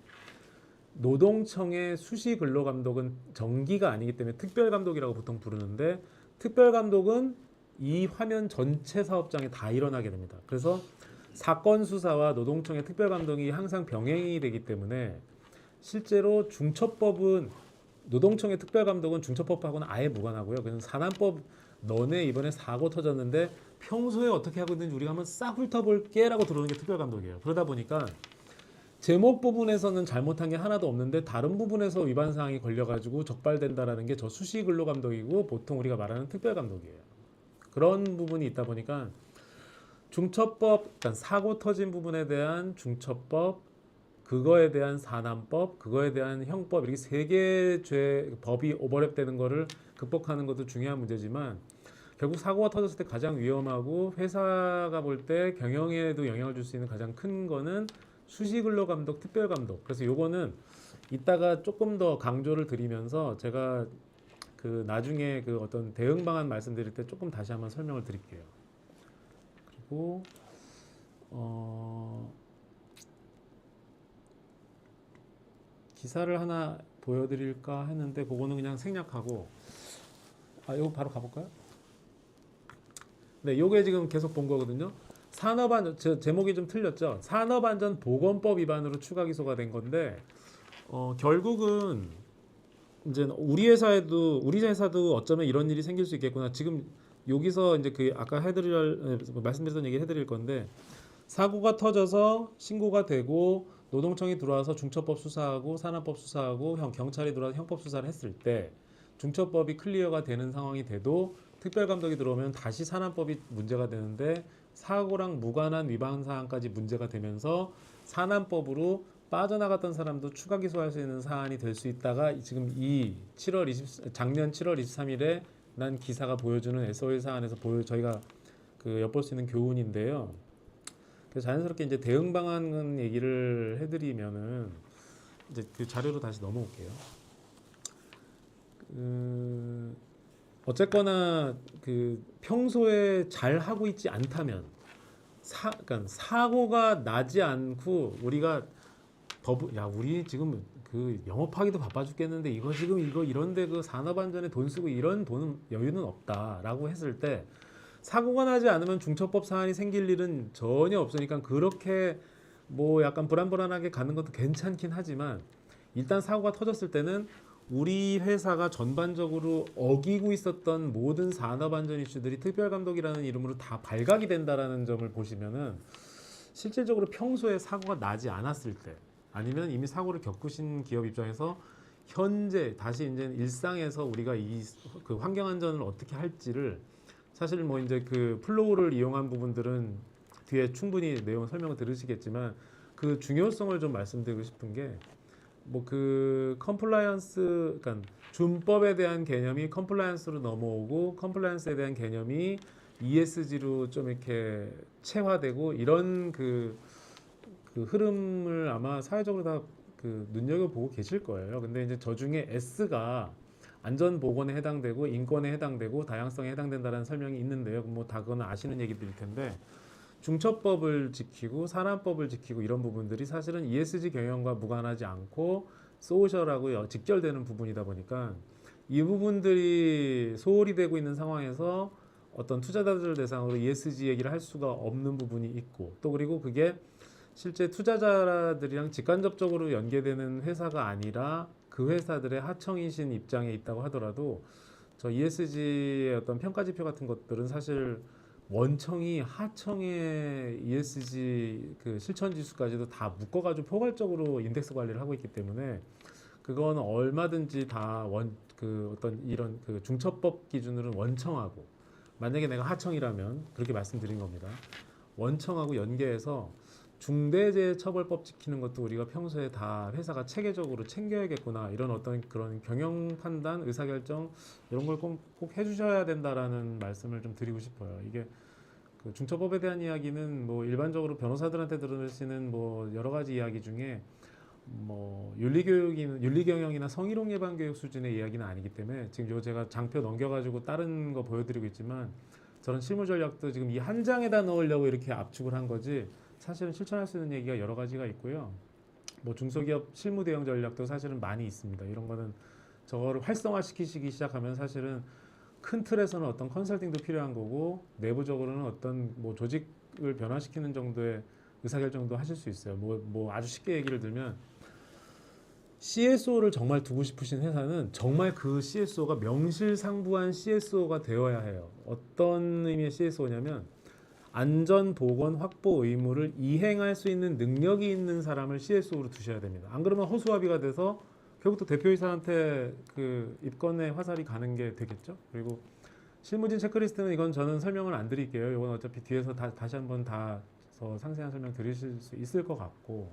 노동청의 수시 근로감독은 정기가 아니기 때문에 특별감독이라고 보통 부르는데 특별감독은 이 화면 전체 사업장에 다 일어나게 됩니다. 그래서 사건 수사와 노동청의 특별감독이 항상 병행이 되기 때문에 실제로 중처법은 노동청의 특별감독은 중처법하고는 아예 무관하고요. 그래서 산안법 너네 이번에 사고 터졌는데 평소에 어떻게 하고 있는지 우리가 한번 싹 훑어볼게라고 들어오는 게 특별감독이에요. 그러다 보니까 제목 부분에서는 잘못한 게 하나도 없는데 다른 부분에서 위반 사항이 걸려가지고 적발된다라는 게 저 수시 근로감독이고 보통 우리가 말하는 특별감독이에요. 그런 부분이 있다 보니까 중처법, 그러니까 사고 터진 부분에 대한 중처법, 그거에 대한 산안법, 그거에 대한 형법 이렇게 세 개의 법이 오버랩되는 거를 극복하는 것도 중요한 문제지만 결국 사고가 터졌을 때 가장 위험하고 회사가 볼 때 경영에도 영향을 줄 수 있는 가장 큰 거는 수시근로감독, 특별감독. 그래서 요거는 이따가 조금 더 강조를 드리면서 제가 그 나중에 그 어떤 대응 방안 말씀드릴 때 조금 다시 한번 설명을 드릴게요. 그리고 기사를 하나 보여드릴까 했는데 그거는 그냥 생략하고 이거 바로 가볼까요? 네, 요게 지금 계속 본 거거든요. 산업안전 제목이 좀 틀렸죠. 산업안전보건법 위반으로 추가 기소가 된 건데 결국은 이제 우리 회사도 어쩌면 이런 일이 생길 수 있겠구나. 지금 여기서 이제 그 아까 말씀드렸던 얘기 해드릴 건데 사고가 터져서 신고가 되고 노동청이 들어와서 중처법 수사하고 산안법 수사하고 경찰이 들어와서 형법 수사를 했을 때 중처법이 클리어가 되는 상황이 돼도 특별감독이 들어오면 다시 산안법이 문제가 되는데 사고랑 무관한 위반 사항까지 문제가 되면서 산안법으로 빠져나갔던 사람도 추가 기소할 수 있는 사안이 될 수 있다가 지금 작년 7월 23일에 난 기사가 보여주는 SOL 사안에서 저희가 그 엿볼 수 있는 교훈인데요. 그래서 자연스럽게 이제 대응 방안 얘기를 해드리면은 이제 그 자료로 다시 넘어올게요. 어쨌거나 그 평소에 잘 하고 있지 않다면 그러니까 사고가 나지 않고 우리가 우리 지금 그 영업하기도 바빠 죽겠는데 이거 이런데 그 산업안전에 돈 쓰고 이런 돈 여유는 없다라고 했을 때 사고가 나지 않으면 중처법 사안이 생길 일은 전혀 없으니까 그렇게 뭐 약간 불안불안하게 가는 것도 괜찮긴 하지만 일단 사고가 터졌을 때는 우리 회사가 전반적으로 어기고 있었던 모든 산업안전 이슈들이 특별감독이라는 이름으로 다 발각이 된다라는 점을 보시면은 실질적으로 평소에 사고가 나지 않았을 때 아니면 이미 사고를 겪으신 기업 입장에서 현재 다시 이제 일상에서 우리가 그 환경 안전을 어떻게 할지를 사실 뭐 이제 그 플로우를 이용한 부분들은 뒤에 충분히 내용 설명을 들으시겠지만 그 중요성을 좀 말씀드리고 싶은 게 뭐 그 컴플라이언스 그러니까 준법에 대한 개념이 컴플라이언스로 넘어오고 컴플라이언스에 대한 개념이 ESG로 좀 이렇게 체화되고 이런 그 흐름을 아마 사회적으로 다 그 눈여겨보고 계실 거예요. 근데 이제 저 중에 S가 안전보건에 해당되고 인권에 해당되고 다양성에 해당된다는 설명이 있는데요. 뭐 다 그건 아시는 얘기들일 텐데 중처법을 지키고 산안법을 지키고 이런 부분들이 사실은 ESG 경영과 무관하지 않고 소셜하고 직결되는 부분이다 보니까 이 부분들이 소홀히 되고 있는 상황에서 어떤 투자자들 대상으로 ESG 얘기를 할 수가 없는 부분이 있고 또 그리고 그게 실제 투자자들이랑 직간접적으로 연계되는 회사가 아니라 그 회사들의 하청이신 입장에 있다고 하더라도 저 ESG의 어떤 평가 지표 같은 것들은 사실 원청이 하청의 ESG 그 실천 지수까지도 다 묶어가지고 포괄적으로 인덱스 관리를 하고 있기 때문에 그건 얼마든지 다 그 어떤 이런 그 중처법 기준으로는 원청하고 만약에 내가 하청이라면 그렇게 말씀드린 겁니다. 원청하고 연계해서 중대재해처벌법 지키는 것도 우리가 평소에 다 회사가 체계적으로 챙겨야겠구나 이런 어떤 그런 경영 판단, 의사결정 이런 걸 꼭 해주셔야 된다라는 말씀을 좀 드리고 싶어요. 이게 그 중처법에 대한 이야기는 뭐 일반적으로 변호사들한테 들으시는 뭐 여러 가지 이야기 중에 뭐 윤리경영이나 성희롱 예방 교육 수준의 이야기는 아니기 때문에 지금 요 제가 장표 넘겨가지고 다른 거 보여드리고 있지만 저런 실무 전략도 지금 이 한 장에다 넣으려고 이렇게 압축을 한 거지 사실은 실천할 수 있는 얘기가 여러 가지가 있고요. 뭐 중소기업 실무 대응 전략도 사실은 많이 있습니다. 이런 거는 저거를 활성화시키기 시작하면 사실은 큰 틀에서는 어떤 컨설팅도 필요한 거고 내부적으로는 어떤 뭐 조직을 변화시키는 정도의 의사결정도 하실 수 있어요. 뭐 아주 쉽게 얘기를 들면 CSO를 정말 두고 싶으신 회사는 정말 그 CSO가 명실상부한 CSO가 되어야 해요. 어떤 의미의 CSO냐면 안전 보건 확보 의무를 이행할 수 있는 능력이 있는 사람을 CSO로 두셔야 됩니다. 안 그러면 허수아비가 돼서 결국 또 대표이사한테 그 입건의 화살이 가는 게 되겠죠. 그리고 실무진 체크리스트는 이건 저는 설명을 안 드릴게요. 이건 어차피 뒤에서 다시 한번 다 더 상세한 설명 드리실 수 있을 것 같고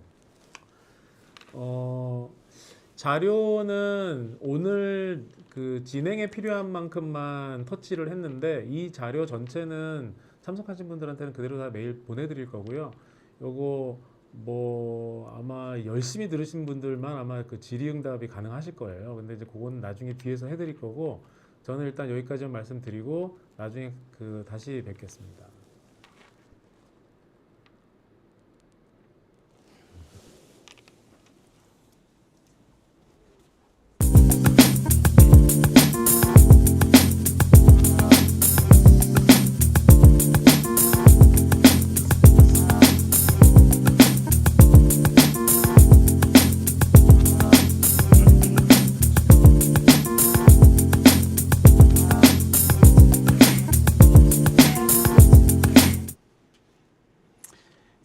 자료는 오늘 그 진행에 필요한 만큼만 터치를 했는데 이 자료 전체는 참석하신 분들한테는 그대로 다 메일 보내드릴 거고요. 요거 뭐 아마 열심히 들으신 분들만 아마 그 질의응답이 가능하실 거예요. 근데 이제 그건 나중에 뒤에서 해드릴 거고 저는 일단 여기까지만 말씀드리고 나중에 그 다시 뵙겠습니다.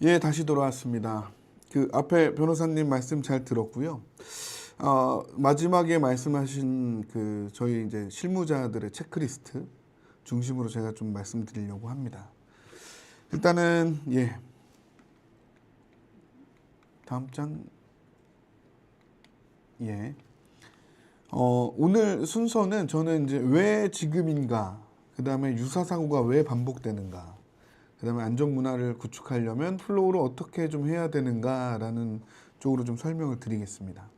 예, 다시 돌아왔습니다. 그 앞에 변호사님 말씀 잘 들었고요. 마지막에 말씀하신 그 저희 이제 실무자들의 체크리스트 중심으로 제가 좀 말씀드리려고 합니다. 일단은 예, 다음 장 예. 오늘 순서는 저는 이제 왜 지금인가, 그 다음에 유사 사고가 왜 반복되는가, 그 다음에 안전 문화를 구축하려면 플로우를 어떻게 좀 해야 되는가라는 쪽으로 좀 설명을 드리겠습니다.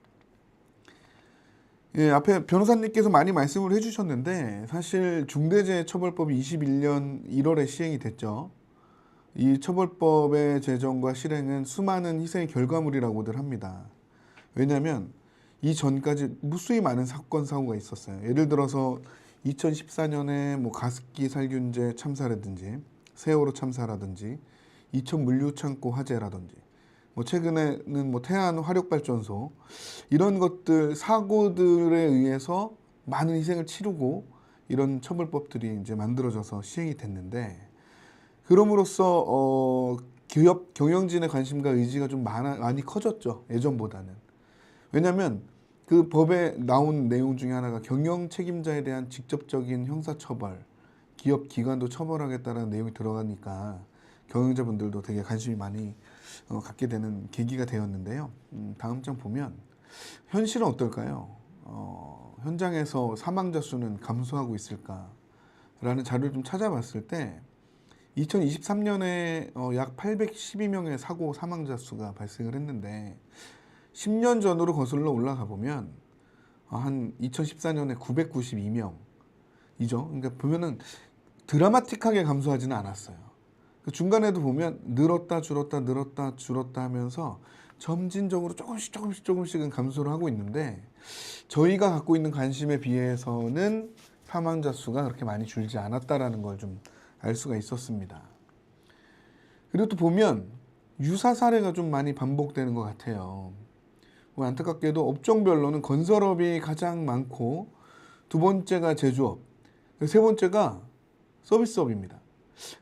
예, 앞에 변호사님께서 많이 말씀을 해주셨는데 사실 중대재해처벌법이 21년 1월에 시행이 됐죠. 이 처벌법의 제정과 실행은 수많은 희생의 결과물이라고들 합니다. 왜냐하면 이전까지 무수히 많은 사건 사고가 있었어요. 예를 들어서 2014년에 뭐 가습기 살균제 참사라든지 세월호 참사라든지 이천 물류창고 화재라든지 뭐 최근에는 뭐 태안 화력발전소 이런 것들 사고들에 의해서 많은 희생을 치르고 이런 처벌법들이 이제 만들어져서 시행이 됐는데 그럼으로써 기업 경영진의 관심과 의지가 좀 많이 커졌죠. 예전보다는. 왜냐하면 그 법에 나온 내용 중에 하나가 경영 책임자에 대한 직접적인 형사처벌, 기업 기관도 처벌하겠다는 내용이 들어가니까 경영자분들도 되게 관심이 많이 갖게 되는 계기가 되었는데요. 다음 장 보면 현실은 어떨까요? 현장에서 사망자 수는 감소하고 있을까라는 자료를 좀 찾아봤을 때 2023년에 약 812명의 사고 사망자 수가 발생을 했는데 10년 전으로 거슬러 올라가 보면 한 2014년에 992명이죠. 그러니까 보면은 드라마틱하게 감소하지는 않았어요. 그 중간에도 보면 늘었다 줄었다 늘었다 줄었다 하면서 점진적으로 조금씩은 감소를 하고 있는데 저희가 갖고 있는 관심에 비해서는 사망자 수가 그렇게 많이 줄지 않았다라는 걸 좀 알 수가 있었습니다. 그리고 또 보면 유사 사례가 좀 많이 반복되는 것 같아요. 안타깝게도 업종별로는 건설업이 가장 많고 두 번째가 제조업, 세 번째가 서비스업입니다.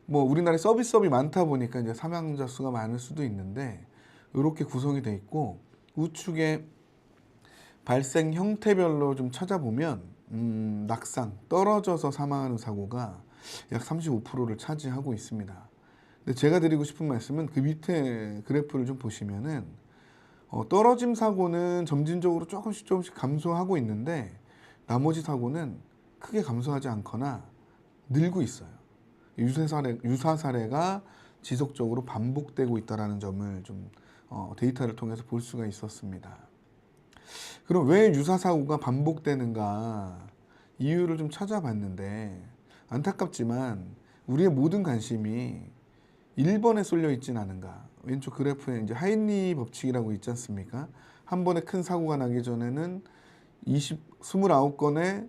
뭐 우리나라에 서비스업이 많다 보니까 이제 사망자 수가 많을 수도 있는데 이렇게 구성이 돼 있고 우측에 발생 형태별로 좀 찾아보면 낙상, 떨어져서 사망하는 사고가 약 35%를 차지하고 있습니다. 근데 제가 드리고 싶은 말씀은 그 밑에 그래프를 좀 보시면은 떨어짐 사고는 점진적으로 조금씩 감소하고 있는데 나머지 사고는 크게 감소하지 않거나 늘고 있어요. 유사 사례가 지속적으로 반복되고 있다는 점을 좀 데이터를 통해서 볼 수가 있었습니다. 그럼 왜 유사 사고가 반복되는가 이유를 좀 찾아봤는데 안타깝지만 우리의 모든 관심이 1번에 쏠려 있진 않은가. 왼쪽 그래프에 이제 하인리 법칙이라고 있지 않습니까? 한 번에 큰 사고가 나기 전에는 29건의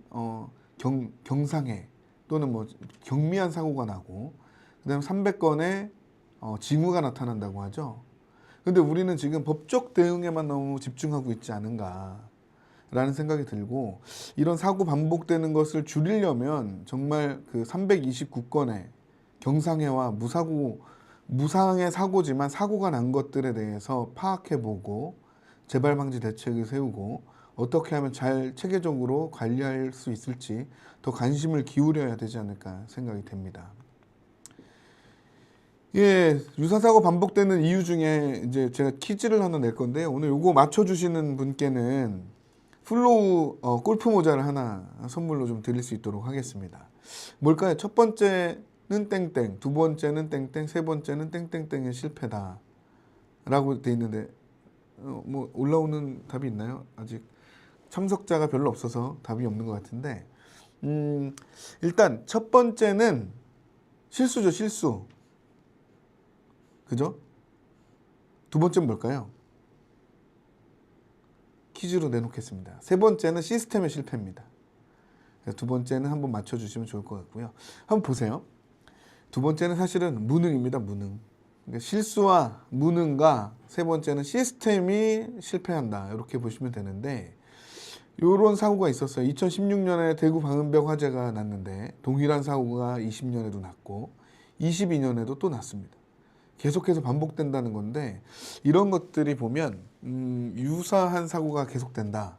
경상해 또는 뭐 경미한 사고가 나고 그다음 300건의 징후가 나타난다고 하죠. 근데 우리는 지금 법적 대응에만 너무 집중하고 있지 않은가라는 생각이 들고 이런 사고 반복되는 것을 줄이려면 정말 그 329건의 경상해와 무상의 사고지만 사고가 난 것들에 대해서 파악해보고 재발 방지 대책을 세우고 어떻게 하면 잘 체계적으로 관리할 수 있을지 더 관심을 기울여야 되지 않을까 생각이 됩니다. 예, 유사사고 반복되는 이유 중에 이제 제가 퀴즈를 하나 낼 건데요. 오늘 요거 맞춰주시는 분께는 플로우 골프 모자를 하나 선물로 좀 드릴 수 있도록 하겠습니다. 뭘까요? 첫 번째는 땡땡, 두 번째는 땡땡, 세 번째는 땡땡땡의 실패다 라고 돼 있는데 뭐 올라오는 답이 있나요? 아직 참석자가 별로 없어서 답이 없는 것 같은데 일단 첫 번째는 실수죠, 실수. 그죠? 두 번째는 뭘까요? 퀴즈로 내놓겠습니다. 세 번째는 시스템의 실패입니다. 두 번째는 한번 맞춰주시면 좋을 것 같고요. 한번 보세요. 두 번째는 사실은 무능입니다. 무능. 그러니까 실수와 무능과 세 번째는 시스템이 실패한다. 이렇게 보시면 되는데 이런 사고가 있었어요. 2016년에 대구 방음벽 화재가 났는데 동일한 사고가 20년에도 났고 22년에도 또 났습니다. 계속해서 반복된다는 건데 이런 것들이 보면 유사한 사고가 계속된다.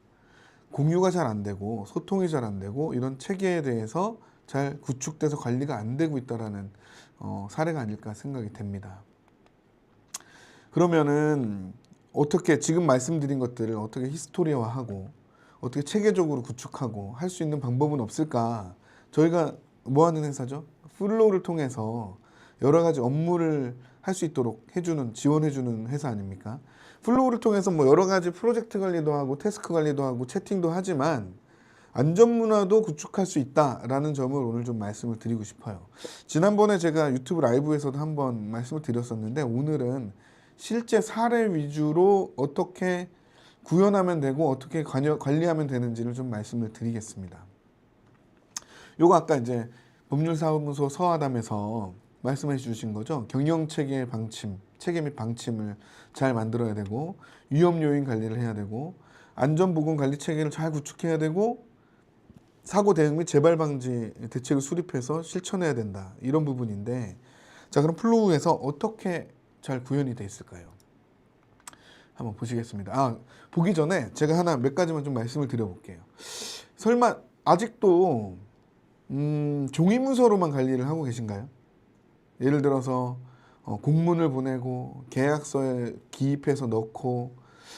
공유가 잘 안 되고 소통이 잘 안 되고 이런 체계에 대해서 잘 구축돼서 관리가 안 되고 있다라는 사례가 아닐까 생각이 됩니다. 그러면은 어떻게 지금 말씀드린 것들을 어떻게 히스토리화하고 어떻게 체계적으로 구축하고 할 수 있는 방법은 없을까? 저희가 뭐 하는 회사죠? 플로우를 통해서 여러 가지 업무를 할 수 있도록 해주는, 지원해주는 회사 아닙니까? 플로우를 통해서 뭐 여러 가지 프로젝트 관리도 하고 태스크 관리도 하고 채팅도 하지만 안전문화도 구축할 수 있다라는 점을 오늘 좀 말씀을 드리고 싶어요. 지난번에 제가 유튜브 라이브에서도 한번 말씀을 드렸었는데 오늘은 실제 사례 위주로 어떻게 구현하면 되고 어떻게 관리하면 되는지를 좀 말씀을 드리겠습니다. 요거 아까 이제 법률사무소 서하담에서 말씀해 주신 거죠. 경영체계 방침, 체계 및 방침을 잘 만들어야 되고 위험 요인 관리를 해야 되고 안전보건 관리 체계를 잘 구축해야 되고 사고 대응 및 재발 방지 대책을 수립해서 실천해야 된다. 이런 부분인데 자 그럼 플로우에서 어떻게 잘 구현이 돼 있을까요? 한번 보시겠습니다. 보기 전에 제가 하나 몇 가지만 좀 말씀을 드려볼게요. 설마 아직도 종이 문서로만 관리를 하고 계신가요? 예를 들어서 공문을 보내고 계약서에 기입해서 넣고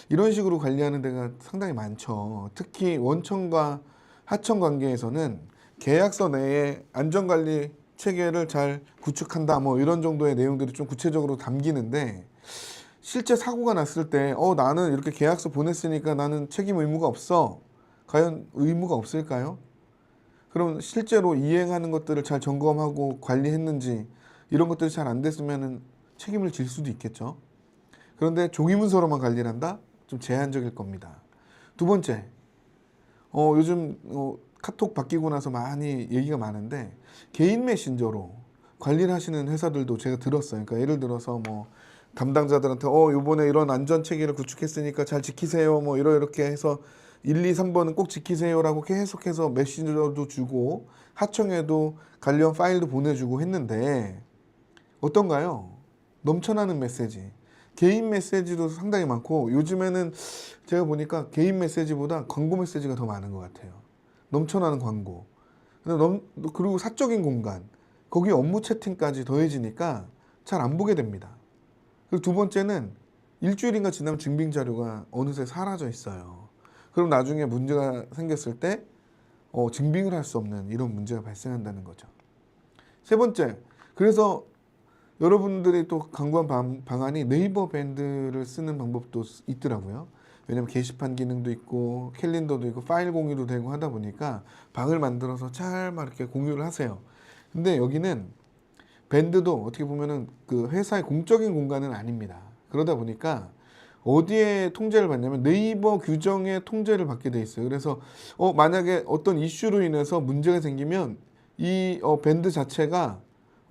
이런 식으로 관리하는 데가 상당히 많죠. 특히 원청과 하청 관계에서는 계약서 내에 안전관리 체계를 잘 구축한다 뭐 이런 정도의 내용들이 좀 구체적으로 담기는데 실제 사고가 났을 때 나는 이렇게 계약서 보냈으니까 나는 책임 의무가 없어. 과연 의무가 없을까요? 그럼 실제로 이행하는 것들을 잘 점검하고 관리했는지 이런 것들이 잘 안 됐으면 책임을 질 수도 있겠죠. 그런데 종이문서로만 관리를 한다? 좀 제한적일 겁니다. 두 번째, 요즘 카톡 바뀌고 나서 많이 얘기가 많은데 개인 메신저로 관리를 하시는 회사들도 제가 들었어요. 그러니까 예를 들어서 뭐 담당자들한테 요번에 이런 안전 체계를 구축했으니까 잘 지키세요. 뭐 이렇게 해서 1, 2, 3번은 꼭 지키세요라고 계속해서 메신저도 주고 하청에도 관련 파일도 보내주고 했는데 어떤가요? 넘쳐나는 메시지. 개인 메시지도 상당히 많고 요즘에는 제가 보니까 개인 메시지보다 광고 메시지가 더 많은 것 같아요. 넘쳐나는 광고. 그리고 사적인 공간. 거기 업무 채팅까지 더해지니까 잘 안 보게 됩니다. 그리고 두 번째는 일주일인가 지나면 증빙 자료가 어느새 사라져 있어요. 그럼 나중에 문제가 생겼을 때 증빙을 할 수 없는 이런 문제가 발생한다는 거죠. 세 번째, 그래서 여러분들이 또 강구한 방안이 네이버 밴드를 쓰는 방법도 있더라고요. 왜냐면 게시판 기능도 있고 캘린더도 있고 파일 공유도 되고 하다 보니까 방을 만들어서 잘 막 이렇게 공유를 하세요. 근데 여기는 밴드도 어떻게 보면은 그 회사의 공적인 공간은 아닙니다. 그러다 보니까 어디에 통제를 받냐면 네이버 규정에 통제를 받게 돼 있어요. 그래서 만약에 어떤 이슈로 인해서 문제가 생기면 이 밴드 자체가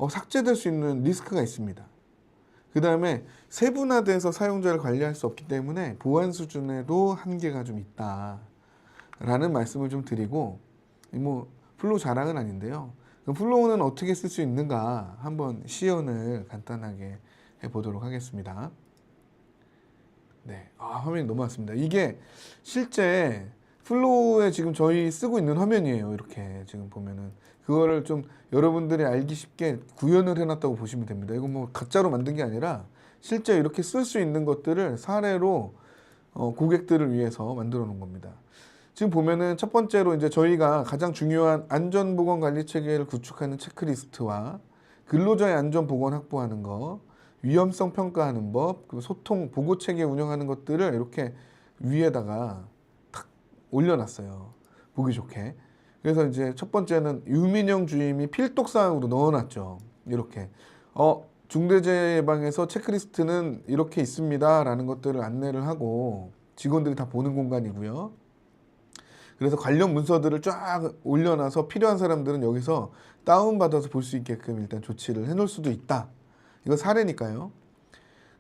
삭제될 수 있는 리스크가 있습니다. 그 다음에 세분화돼서 사용자를 관리할 수 없기 때문에 보안 수준에도 한계가 좀 있다라는 말씀을 좀 드리고 뭐 플로우 자랑은 아닌데요. 그럼 플로우는 어떻게 쓸 수 있는가 한번 시연을 간단하게 해보도록 하겠습니다. 네, 화면이 넘어왔습니다. 이게 실제 플로우에 지금 저희 쓰고 있는 화면이에요. 이렇게 지금 보면은 그거를 좀 여러분들이 알기 쉽게 구현을 해놨다고 보시면 됩니다. 이거 뭐 가짜로 만든 게 아니라 실제 이렇게 쓸 수 있는 것들을 사례로 고객들을 위해서 만들어 놓은 겁니다. 지금 보면은 첫 번째로 이제 저희가 가장 중요한 안전보건 관리 체계를 구축하는 체크리스트와 근로자의 안전 보건 확보하는 거, 위험성 평가하는 법, 그리고 소통 보고 체계 운영하는 것들을 이렇게 위에다가 탁 올려놨어요. 보기 좋게. 그래서 이제 첫 번째는 유민영 주임이 필독 사항으로 넣어놨죠. 이렇게 중대재해 예방에서 체크리스트는 이렇게 있습니다라는 것들을 안내를 하고 직원들이 다 보는 공간이고요. 그래서 관련 문서들을 쫙 올려놔서 필요한 사람들은 여기서 다운받아서 볼 수 있게끔 일단 조치를 해놓을 수도 있다. 이거 사례니까요.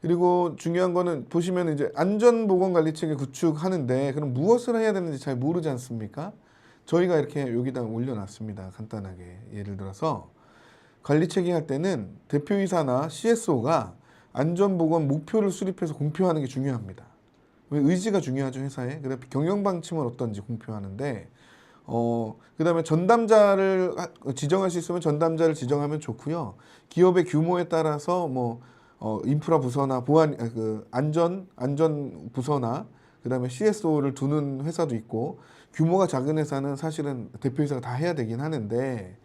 그리고 중요한 거는 보시면 이제 안전보건관리체계 구축하는데 그럼 무엇을 해야 되는지 잘 모르지 않습니까? 저희가 이렇게 여기다 올려놨습니다. 간단하게. 예를 들어서 관리체계 할 때는 대표이사나 CSO가 안전보건 목표를 수립해서 공표하는 게 중요합니다. 왜 의지가 중요하죠, 회사에. 그다음에 경영방침은 어떤지 공표하는데 그다음에 전담자를 지정할 수 있으면 전담자를 지정하면 좋고요. 기업의 규모에 따라서 뭐 인프라 부서나 보안 안전 부서나 그다음에 CSO를 두는 회사도 있고 규모가 작은 회사는 사실은 대표이사가 다 해야 되긴 하는데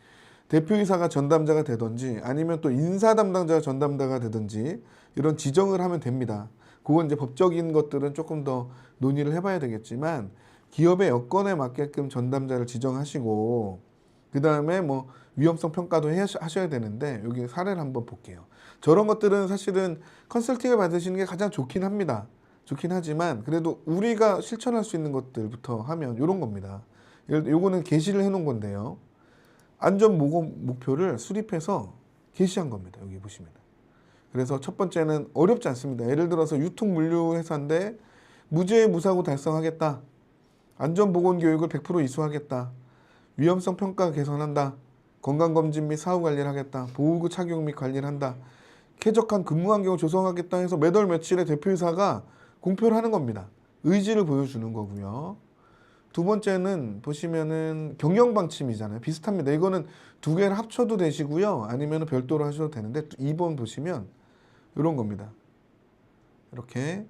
대표이사가 전담자가 되든지 아니면 또 인사 담당자가 전담자가 되든지 이런 지정을 하면 됩니다. 그건 이제 법적인 것들은 조금 더 논의를 해봐야 되겠지만 기업의 여건에 맞게끔 전담자를 지정하시고 그 다음에 뭐 위험성 평가도 하셔야 되는데 여기 사례를 한번 볼게요. 저런 것들은 사실은 컨설팅을 받으시는 게 가장 좋긴 합니다. 좋긴 하지만 그래도 우리가 실천할 수 있는 것들부터 하면 이런 겁니다. 요거는 게시를 해놓은 건데요. 안전보건 목표를 수립해서 게시한 겁니다. 여기 보시면. 그래서 첫 번째는 어렵지 않습니다. 예를 들어서 유통물류 회사인데 무죄 무사고 달성하겠다. 안전보건교육을 100% 이수하겠다. 위험성 평가 개선한다. 건강검진 및 사후관리를 하겠다. 보호구 착용 및 관리를 한다. 쾌적한 근무 환경을 조성하겠다 해서 몇 월 며칠에 대표이사가 공표를 하는 겁니다. 의지를 보여주는 거고요. 두 번째는 보시면은 경영방침이잖아요. 비슷합니다. 이거는 두 개를 합쳐도 되시고요. 아니면 별도로 하셔도 되는데 2번 보시면 이런 겁니다. 이렇게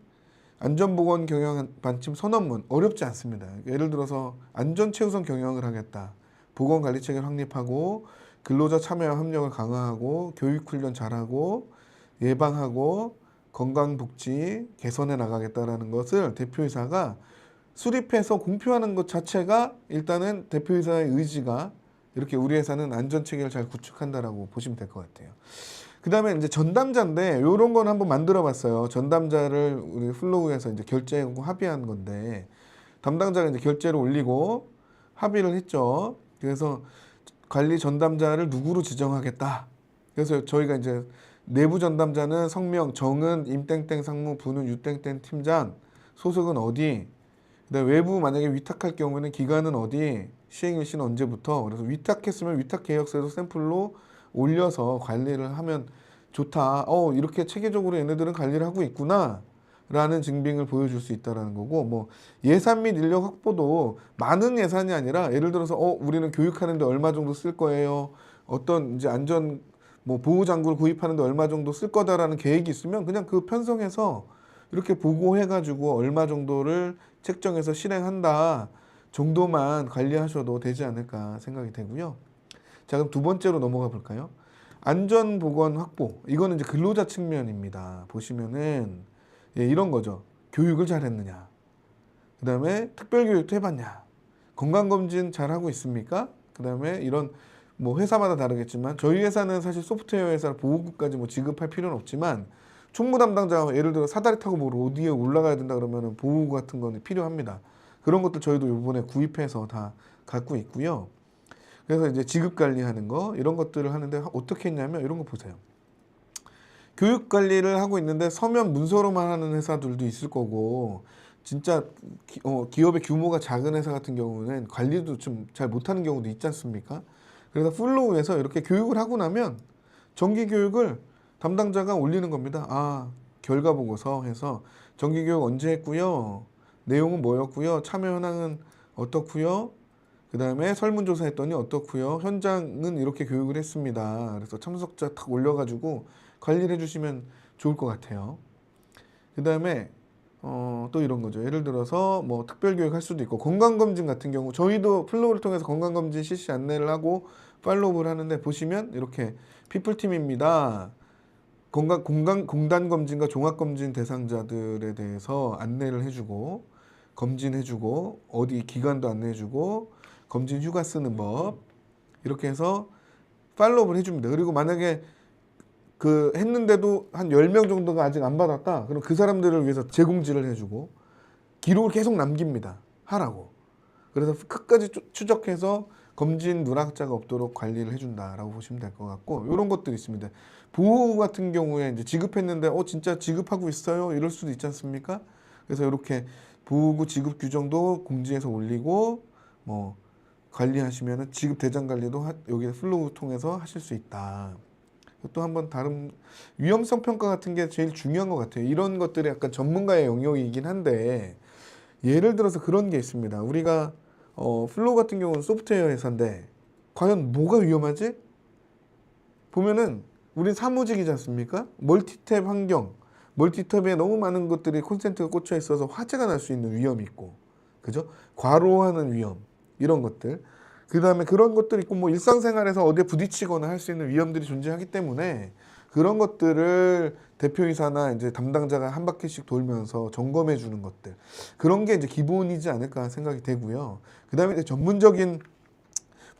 안전보건 경영방침 선언문 어렵지 않습니다. 예를 들어서 안전 최우선 경영을 하겠다. 보건관리체계를 확립하고 근로자 참여와 협력을 강화하고 교육훈련 잘하고 예방하고 건강복지 개선해 나가겠다라는 것을 대표이사가 수립해서 공표하는 것 자체가 일단은 대표이사의 의지가 이렇게 우리 회사는 안전체계를 잘 구축한다라고 보시면 될 것 같아요. 그 다음에 이제 전담자인데 요런 건 한번 만들어 봤어요. 전담자를 우리 플로우에서 이제 결제하고 합의한 건데 담당자가 이제 결제를 올리고 합의를 했죠. 그래서 관리 전담자를 누구로 지정하겠다. 그래서 저희가 이제 내부 전담자는 성명, 정은, 임땡땡 상무, 부는 유땡땡 팀장, 소속은 어디, 그다음에 외부 만약에 위탁할 경우에는 기간은 어디, 시행일시는 언제부터. 그래서 위탁했으면 위탁 계약서에도 샘플로 올려서 관리를 하면 좋다. 이렇게 체계적으로 얘네들은 관리를 하고 있구나. 라는 증빙을 보여줄 수 있다라는 거고, 뭐 예산 및 인력 확보도 많은 예산이 아니라 예를 들어서 우리는 교육하는데 얼마 정도 쓸 거예요. 어떤 이제 안전 뭐 보호 장구를 구입하는데 얼마 정도 쓸 거다라는 계획이 있으면 그냥 그 편성해서 이렇게 보고해가지고 얼마 정도를 책정해서 실행한다 정도만 관리하셔도 되지 않을까 생각이 되고요. 자, 그럼 두 번째로 넘어가 볼까요? 안전보건 확보. 이거는 이제 근로자 측면입니다. 보시면은 이런 거죠. 교육을 잘했느냐. 그 다음에 특별교육도 해봤냐. 건강검진 잘하고 있습니까? 그 다음에 이런 뭐 회사마다 다르겠지만 저희 회사는 사실 소프트웨어 회사 보호구까지 뭐 지급할 필요는 없지만 총무 담당자가 예를 들어 사다리 타고 뭐 어디에 올라가야 된다 그러면은 보호구 같은 거는 필요합니다. 그런 것들 저희도 이번에 구입해서 다 갖고 있고요. 그래서 이제 지급 관리하는 거 이런 것들을 하는데 어떻게 했냐면 이런 거 보세요. 교육 관리를 하고 있는데 서면 문서로만 하는 회사들도 있을 거고 진짜 기업의 규모가 작은 회사 같은 경우는 관리도 좀 잘 못하는 경우도 있지 않습니까? 그래서 플로우에서 이렇게 교육을 하고 나면 정기 교육을 담당자가 올리는 겁니다. 결과 보고서 해서 정기 교육 언제 했고요. 내용은 뭐였고요. 참여 현황은 어떻고요. 그 다음에 설문조사 했더니 어떻고요. 현장은 이렇게 교육을 했습니다. 그래서 참석자 탁 올려가지고 관리를 해주시면 좋을 것 같아요. 그 다음에 또 이런 거죠. 예를 들어서 뭐 특별교육 할 수도 있고 건강검진 같은 경우 저희도 플로우를 통해서 건강검진 실시 안내를 하고 팔로우를 하는데 보시면 이렇게 피플팀입니다. 공단검진과 종합검진 대상자들에 대해서 안내를 해주고 검진해주고 어디 기관도 안내해주고 검진 휴가 쓰는 법 이렇게 해서 팔로우를 해줍니다. 그리고 만약에 그 했는데도 한 10명 정도가 아직 안 받았다. 그럼 그 사람들을 위해서 재공지를 해주고 기록을 계속 남깁니다. 하라고. 그래서 끝까지 추적해서 검진 누락자가 없도록 관리를 해준다라고 보시면 될 것 같고 이런 것들이 있습니다. 보호 같은 경우에 이제 지급했는데 진짜 지급하고 있어요. 이럴 수도 있지 않습니까? 그래서 이렇게 보호구 지급 규정도 공지해서 올리고 뭐 관리하시면은 지급 대장 관리도 여기 플로우 통해서 하실 수 있다. 또 한번 다른 위험성 평가 같은 게 제일 중요한 것 같아요. 이런 것들이 약간 전문가의 영역이긴 한데 예를 들어서 그런 게 있습니다. 우리가 플로우 같은 경우는 소프트웨어 회사인데 과연 뭐가 위험하지? 보면은 우린 사무직이지 않습니까? 멀티탭 환경, 멀티탭에 너무 많은 것들이 콘센트가 꽂혀 있어서 화재가 날 수 있는 위험이 있고, 그죠? 과로하는 위험 이런 것들. 그 다음에 그런 것들이 있고 뭐 일상생활에서 어디에 부딪히거나 할 수 있는 위험들이 존재하기 때문에 그런 것들을 대표이사나 이제 담당자가 한 바퀴씩 돌면서 점검해 주는 것들 그런 게 이제 기본이지 않을까 생각이 되고요. 그 다음에 이제 전문적인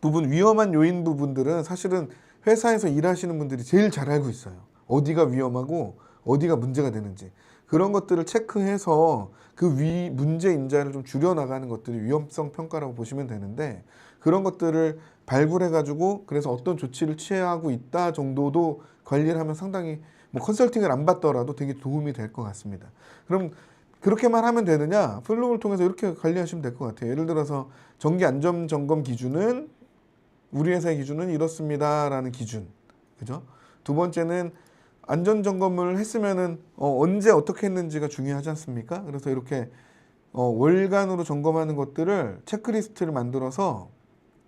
부분 위험한 요인 부분들은 사실은 회사에서 일하시는 분들이 제일 잘 알고 있어요. 어디가 위험하고 어디가 문제가 되는지 그런 것들을 체크해서 그 문제 인자를 좀 줄여나가는 것들이 위험성 평가라고 보시면 되는데 그런 것들을 발굴해가지고 그래서 어떤 조치를 취하고 있다 정도도 관리를 하면 상당히 뭐 컨설팅을 안 받더라도 되게 도움이 될 것 같습니다. 그럼 그렇게만 하면 되느냐? 플로우를 통해서 이렇게 관리하시면 될 것 같아요. 예를 들어서 정기 안전 점검 기준은 우리 회사의 기준은 이렇습니다라는 기준, 그죠? 두 번째는 안전 점검을 했으면은 언제 어떻게 했는지가 중요하지 않습니까? 그래서 이렇게 월간으로 점검하는 것들을 체크리스트를 만들어서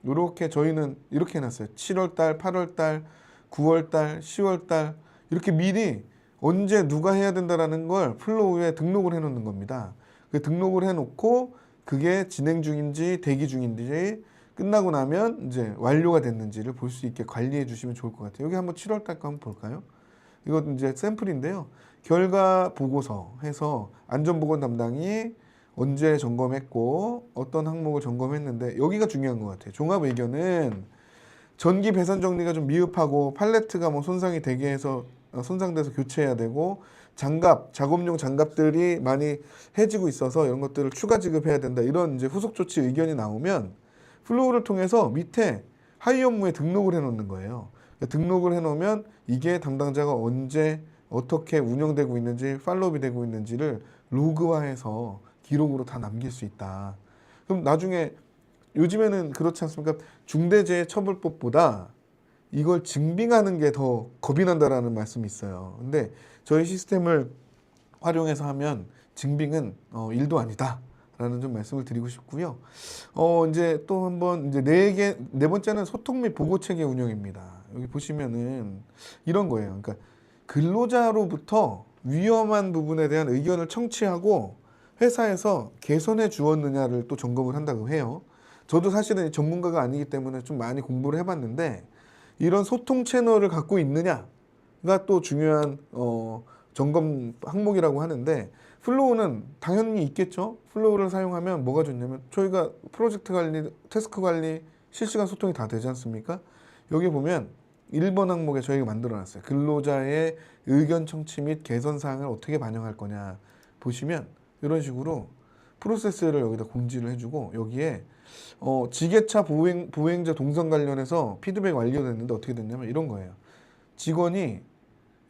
이렇게 저희는 이렇게 해놨어요. 7월달, 8월달, 9월달, 10월달 이렇게 미리 언제 누가 해야 된다라는 걸 플로우에 등록을 해놓는 겁니다. 그 등록을 해놓고 그게 진행 중인지 대기 중인지 끝나고 나면 이제 완료가 됐는지를 볼 수 있게 관리해 주시면 좋을 것 같아요. 여기 한번 7월달 거 한번 볼까요? 이건 이제 샘플인데요. 결과 보고서 해서 안전보건 담당이 언제 점검했고 어떤 항목을 점검했는데 여기가 중요한 것 같아요. 종합 의견은 전기 배선 정리가 좀 미흡하고 팔레트가 뭐 손상이 되게 해서 손상돼서 교체해야 되고 장갑, 작업용 장갑들이 많이 해지고 있어서 이런 것들을 추가 지급해야 된다. 이런 이제 후속 조치 의견이 나오면 플로우를 통해서 밑에 하위 업무에 등록을 해놓는 거예요. 등록을 해놓으면 이게 담당자가 언제 어떻게 운영되고 있는지 팔로우업이 되고 있는지를 로그화해서 기록으로 다 남길 수 있다. 그럼 나중에 요즘에는 그렇지 않습니까? 중대재해처벌법보다 이걸 증빙하는 게 더 겁이 난다라는 말씀이 있어요. 근데 저희 시스템을 활용해서 하면 증빙은 일도 아니다라는 좀 말씀을 드리고 싶고요. 이제 또 한번 이제 네 번째는 소통 및 보고 체계 운영입니다. 여기 보시면은 이런 거예요. 그러니까 근로자로부터 위험한 부분에 대한 의견을 청취하고 회사에서 개선해 주었느냐를 또 점검을 한다고 해요. 저도 사실은 전문가가 아니기 때문에 좀 많이 공부를 해봤는데 이런 소통 채널을 갖고 있느냐가 또 중요한 점검 항목이라고 하는데 플로우는 당연히 있겠죠. 플로우를 사용하면 뭐가 좋냐면 저희가 프로젝트 관리, 태스크 관리, 실시간 소통이 다 되지 않습니까? 여기 보면 1번 항목에 저희가 만들어놨어요. 근로자의 의견 청취 및 개선 사항을 어떻게 반영할 거냐 보시면 이런 식으로 프로세스를 여기다 공지를 해주고 여기에 지게차 보행자 동선 관련해서 피드백 완료됐는데 어떻게 됐냐면 이런 거예요. 직원이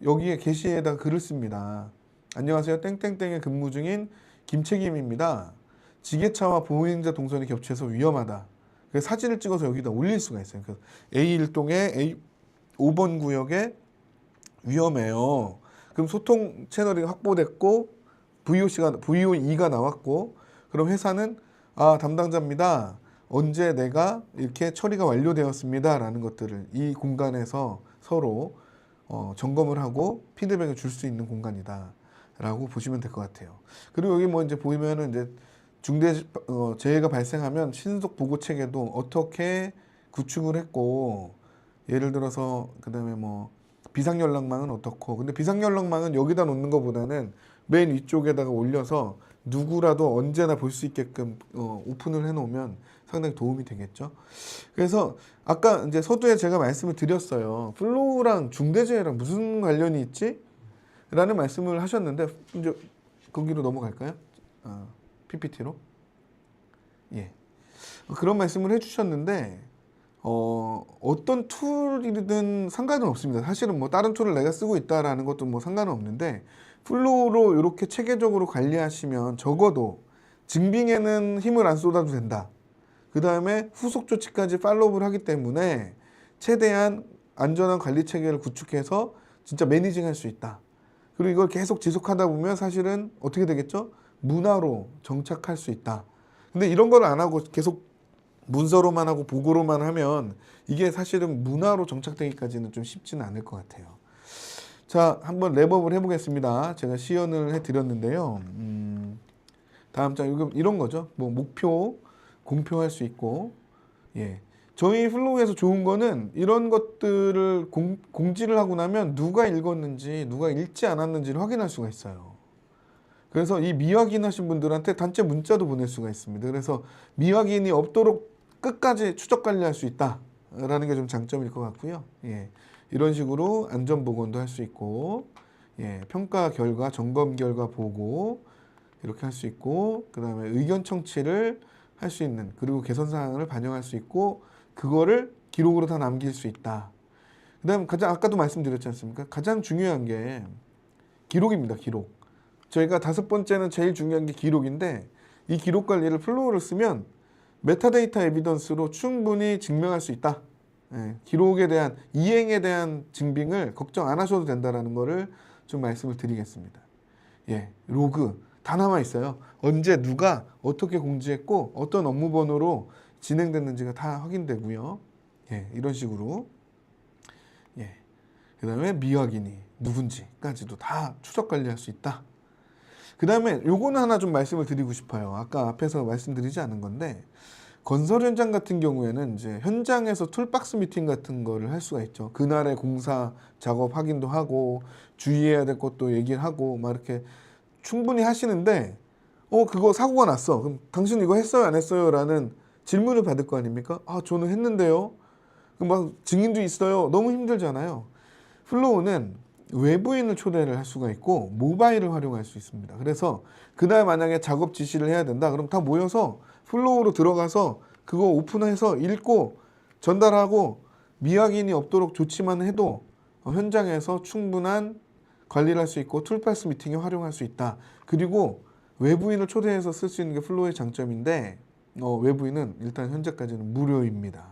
여기에 게시에다가 글을 씁니다. 안녕하세요. 땡땡땡에 근무 중인 김책임입니다. 지게차와 보행자 동선이 겹쳐서 위험하다. 그래서 사진을 찍어서 여기다 올릴 수가 있어요. 그래서 A1동에 5번 구역에 위험해요. 그럼 소통 채널이 확보됐고 VOE가 나왔고 그럼 회사는 담당자입니다. 언제 내가 이렇게 처리가 완료되었습니다. 라는 것들을 이 공간에서 서로 점검을 하고 피드백을 줄 수 있는 공간이다. 라고 보시면 될 것 같아요. 그리고 여기 뭐 이제 보면은 이제 재해가 발생하면 신속 보고 체계도 어떻게 구축을 했고 예를 들어서 그다음에 뭐 비상연락망은 어떻고 근데 비상연락망은 여기다 놓는 것보다는 맨 위쪽에다가 올려서 누구라도 언제나 볼 수 있게끔 오픈을 해놓으면 상당히 도움이 되겠죠. 그래서 아까 이제 서두에 제가 말씀을 드렸어요. 플로우랑 중대재해랑 무슨 관련이 있지? 라는 말씀을 하셨는데 이제 거기로 넘어갈까요? PPT로. 예. 그런 말씀을 해주셨는데 어떤 툴이든 상관은 없습니다. 사실은 뭐 다른 툴을 내가 쓰고 있다라는 것도 뭐 상관은 없는데 플로우로 이렇게 체계적으로 관리하시면 적어도 증빙에는 힘을 안 쏟아도 된다. 그 다음에 후속 조치까지 팔로우를 하기 때문에 최대한 안전한 관리 체계를 구축해서 진짜 매니징할 수 있다. 그리고 이걸 계속 지속하다 보면 사실은 어떻게 되겠죠? 문화로 정착할 수 있다. 근데 이런 걸 안 하고 계속 문서로만 하고 보고로만 하면 이게 사실은 문화로 정착되기까지는 좀 쉽지는 않을 것 같아요. 자, 한번 랩업을 해보겠습니다. 제가 시연을 해드렸는데요. 다음 장 이런 거죠. 뭐 목표 공표할 수 있고, 예. 저희 플로우에서 좋은 거는 이런 것들을 공지를 하고 나면 누가 읽었는지, 누가 읽지 않았는지를 확인할 수가 있어요. 그래서 이 미확인하신 분들한테 단체 문자도 보낼 수가 있습니다. 그래서 미확인이 없도록 끝까지 추적 관리할 수 있다라는 게 좀 장점일 것 같고요. 예. 이런 식으로 안전보건도 할 수 있고, 예. 평가 결과, 점검 결과 보고 이렇게 할 수 있고, 그 다음에 의견 청취를 할 수 있는, 그리고 개선 사항을 반영할 수 있고, 그거를 기록으로 다 남길 수 있다. 그 다음 아까도 말씀드렸지 않습니까? 가장 중요한 게 기록입니다. 기록. 저희가 5번째는 제일 중요한 게 기록인데 이 기록 관리를 플로우를 쓰면 메타데이터 에비던스로 충분히 증명할 수 있다. 예, 기록에 대한 이행에 대한 증빙을 걱정 안 하셔도 된다라는 거를 좀 말씀을 드리겠습니다. 예, 로그 다 남아 있어요. 언제 누가 어떻게 공지했고 어떤 업무 번호로 진행됐는지가 다 확인되고요. 예, 이런 식으로. 예. 그다음에 미확인이 누군지까지도 다 추적 관리할 수 있다. 그다음에 요거는 하나 좀 말씀을 드리고 싶어요. 아까 앞에서 말씀드리지 않은 건데 건설 현장 같은 경우에는 이제 현장에서 툴박스 미팅 같은 거를 할 수가 있죠. 그날의 공사 작업 확인도 하고 주의해야 될 것도 얘기를 하고 막 이렇게 충분히 하시는데 그거 사고가 났어. 그럼 당신 이거 했어요 안 했어요? 라는 질문을 받을 거 아닙니까? 아 저는 했는데요. 그럼 막 증인도 있어요. 너무 힘들잖아요. 플로우는 외부인을 초대를 할 수가 있고 모바일을 활용할 수 있습니다. 그래서 그날 만약에 작업 지시를 해야 된다. 그럼 다 모여서 플로우로 들어가서 그거 오픈해서 읽고 전달하고 미확인이 없도록 조치만 해도 현장에서 충분한 관리를 할 수 있고 툴박스 미팅에 활용할 수 있다. 그리고 외부인을 초대해서 쓸 수 있는 게 플로우의 장점인데 외부인은 일단 현재까지는 무료입니다.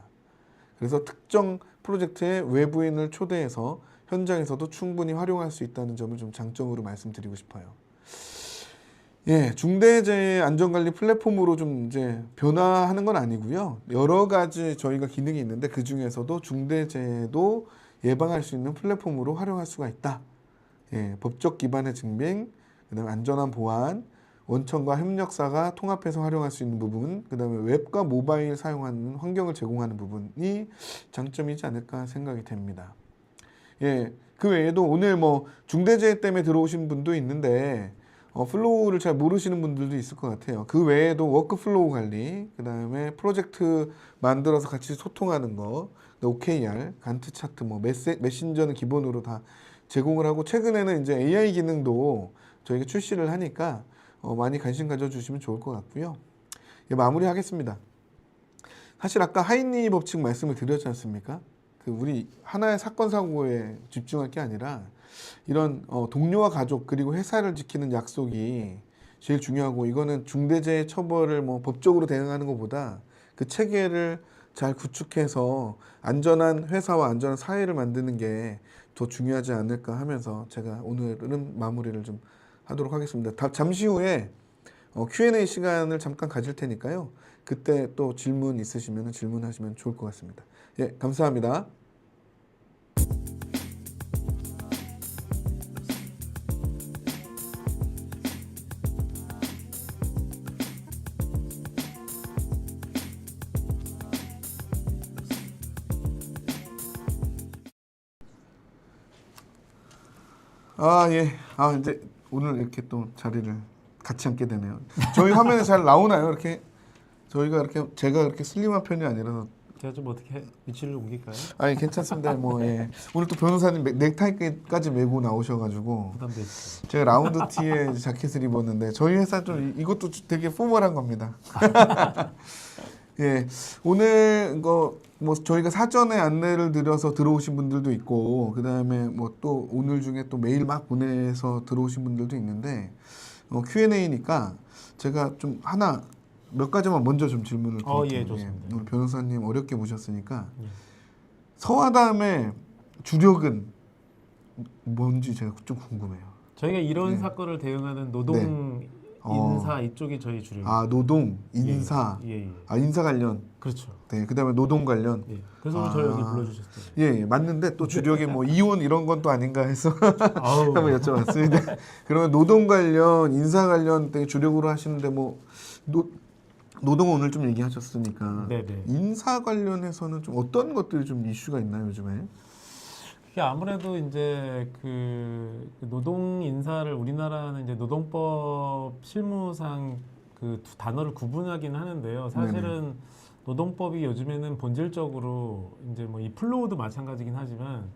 그래서 특정 프로젝트에 외부인을 초대해서 현장에서도 충분히 활용할 수 있다는 점을 좀 장점으로 말씀드리고 싶어요. 예, 중대재해 안전관리 플랫폼으로 좀 이제 변화하는 건 아니고요. 여러 가지 저희가 기능이 있는데 그 중에서도 중대재해도 예방할 수 있는 플랫폼으로 활용할 수가 있다. 예, 법적 기반의 증빙, 그다음에 안전한 보안, 원청과 협력사가 통합해서 활용할 수 있는 부분, 그다음에 웹과 모바일 사용하는 환경을 제공하는 부분이 장점이지 않을까 생각이 됩니다. 예, 그 외에도 오늘 뭐 중대재해 때문에 들어오신 분도 있는데 플로우를 잘 모르시는 분들도 있을 것 같아요. 그 외에도 워크플로우 관리, 그다음에 프로젝트 만들어서 같이 소통하는 거, OKR, 간트 차트, 뭐 메신저는 기본으로 다 제공을 하고 최근에는 이제 AI 기능도 저희가 출시를 하니까 많이 관심 가져주시면 좋을 것 같고요. 예, 마무리하겠습니다. 사실 아까 하이니 법칙 말씀을 드렸지 않습니까? 그 우리 하나의 사건 사고에 집중할 게 아니라 이런 동료와 가족 그리고 회사를 지키는 약속이 제일 중요하고 이거는 중대재해 처벌을 뭐 법적으로 대응하는 것보다 그 체계를 잘 구축해서 안전한 회사와 안전한 사회를 만드는 게 더 중요하지 않을까 하면서 제가 오늘은 마무리를 좀 하도록 하겠습니다. 잠시 후에 Q&A 시간을 잠깐 가질 테니까요. 그때 또 질문 있으시면 질문하시면 좋을 것 같습니다. 예, 감사합니다. 예. 이제 오늘 이렇게 또 자리를 같이 앉게 되네요. 저희 화면에 잘 나오나요? 이렇게 제가 그렇게 슬림한 편이 아니라서. 제가 좀 어떻게 위치를 옮길까요? 아니 괜찮습니다. 뭐 예. 오늘 또 변호사님 넥타이까지 메고 나오셔가지고 부담되시죠? 제가 라운드 티에 자켓을 입었는데 저희 회사 좀 이것도 되게 포멀한 겁니다. 예, 오늘 이거 뭐 저희가 사전에 안내를 드려서 들어오신 분들도 있고 그 다음에 뭐 또 오늘 중에 또 메일 막 보내서 들어오신 분들도 있는데 Q&A니까 제가 좀 몇 가지만 먼저 좀 질문을 드릴게요. 예, 좋습니다. 오늘 변호사님 어렵게 모셨으니까 예. 서화담의 주력은 뭔지 제가 좀 궁금해요. 저희가 이런 네. 사건을 대응하는 노동 인사 이쪽이 저희 주력. 노동, 인사, 예. 인사 관련. 그렇죠. 네, 그다음에 노동 관련. 예. 그래서 오늘 저희 여기 불러주셨어요. 예, 맞는데 또 주력이 뭐 이혼 이런 건 또 아닌가 해서 아우. 한번 여쭤봤습니다. 그러면 노동 관련, 인사 관련 되게 주력으로 하시는데 뭐 노동 오늘 좀 얘기하셨으니까 네네. 인사 관련해서는 좀 어떤 것들이 좀 이슈가 있나요 요즘에? 이게 아무래도 이제 그 노동 인사를 우리나라는 이제 노동법 실무상 그 두 단어를 구분하긴 하는데요. 사실은 노동법이 요즘에는 본질적으로 이제 뭐 이 플로우도 마찬가지긴 하지만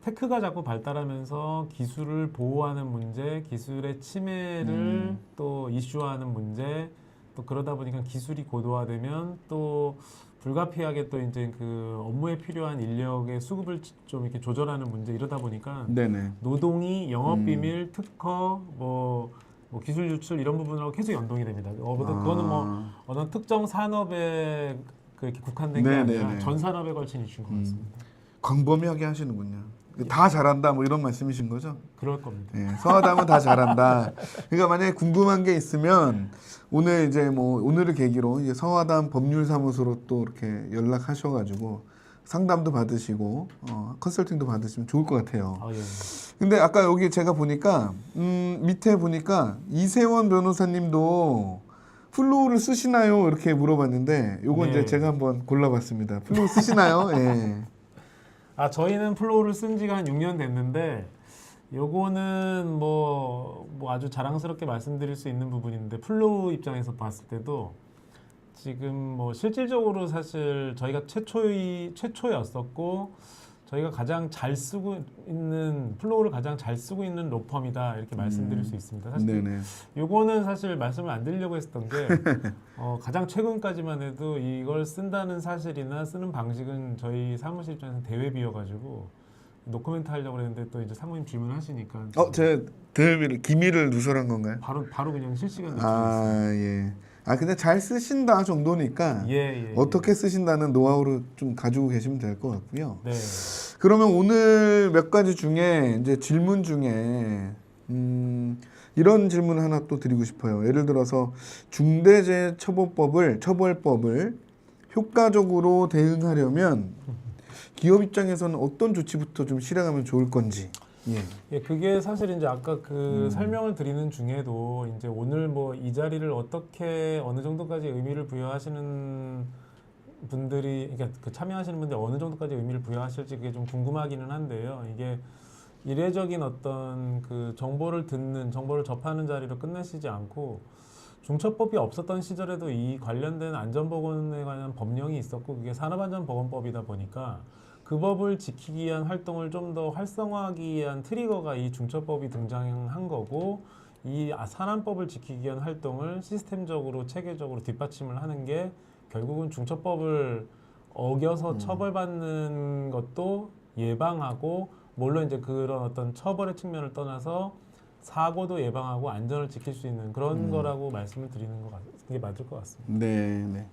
테크가 자꾸 발달하면서 기술을 보호하는 문제, 기술의 침해를 또 이슈화하는 문제, 또 그러다 보니까 기술이 고도화되면 또 불가피하게 또 이제 그 업무에 필요한 인력의 수급을 좀 이렇게 조절하는 문제 이러다 보니까 네네. 노동이 영업비밀, 특허, 뭐 기술 유출 이런 부분하고 계속 연동이 됩니다. 그거는 뭐 어떤 특정 산업에 그렇게 국한된 게 네네네. 아니라 전 산업에 걸친 이슈인 것 같습니다. 광범위하게 하시는군요. 다 잘한다 뭐 이런 말씀이신 거죠? 그럴 겁니다. 예, 서하담은 다 잘한다. 그러니까 만약에 궁금한 게 있으면 오늘 이제 뭐 오늘을 계기로 이제 서하담 법률사무소로 또 이렇게 연락하셔가지고 상담도 받으시고 컨설팅도 받으시면 좋을 것 같아요. 예. 근데 아까 여기 제가 보니까 밑에 보니까 이세원 변호사님도 플로우를 쓰시나요? 이렇게 물어봤는데 요거 네. 이제 제가 한번 골라봤습니다. 플로우 쓰시나요? 예. 저희는 플로우를 쓴 지가 한 6년 됐는데 요거는 뭐 아주 자랑스럽게 말씀드릴 수 있는 부분인데 플로우 입장에서 봤을 때도 지금 뭐 실질적으로 사실 저희가 최초였었고 저희가 가장 잘 쓰고 있는 플로우를 가장 잘 쓰고 있는 로펌이다 이렇게 말씀드릴 수 있습니다. 사실 네네. 요거는 사실 말씀을 안 드리려고 했었던 게 가장 최근까지만 해도 이걸 쓴다는 사실이나 쓰는 방식은 저희 사무실 입장에서 대외비여가지고 노코멘트 하려고 했는데 또 이제 사모님 질문하시니까 제 기밀을 누설한 건가요? 바로 그냥 실시간 아, 예. 근데 잘 쓰신다 정도니까 예. 어떻게 쓰신다는 노하우를 좀 가지고 계시면 될 것 같고요. 네. 그러면 오늘 몇 가지 중에 이제 질문 중에 이런 질문 하나 또 드리고 싶어요. 예를 들어서 중대재해처벌법을 효과적으로 대응하려면 기업 입장에서는 어떤 조치부터 좀 실행하면 좋을 건지. 예, 그게 사실 이제 아까 그 설명을 드리는 중에도 이제 오늘 뭐 이 자리를 어떻게 어느 정도까지 의미를 부여하시는 분들이 그러니까 그 참여하시는 분들이 어느 정도까지 의미를 부여하실지 그게 좀 궁금하기는 한데요. 이게 이례적인 어떤 그 정보를 접하는 자리로 끝내시지 않고 중처법이 없었던 시절에도 이 관련된 안전보건에 관한 법령이 있었고 그게 산업안전보건법이다 보니까 그 법을 지키기 위한 활동을 좀 더 활성화하기 위한 트리거가 이 중처법이 등장한 거고 이 산안법을 지키기 위한 활동을 시스템적으로 체계적으로 뒷받침을 하는 게 결국은 중처법을 어겨서 처벌받는 것도 예방하고 물론 이제 그런 어떤 처벌의 측면을 떠나서 사고도 예방하고 안전을 지킬 수 있는 그런 거라고 말씀을 드리는 게 맞을 것 같습니다. 네.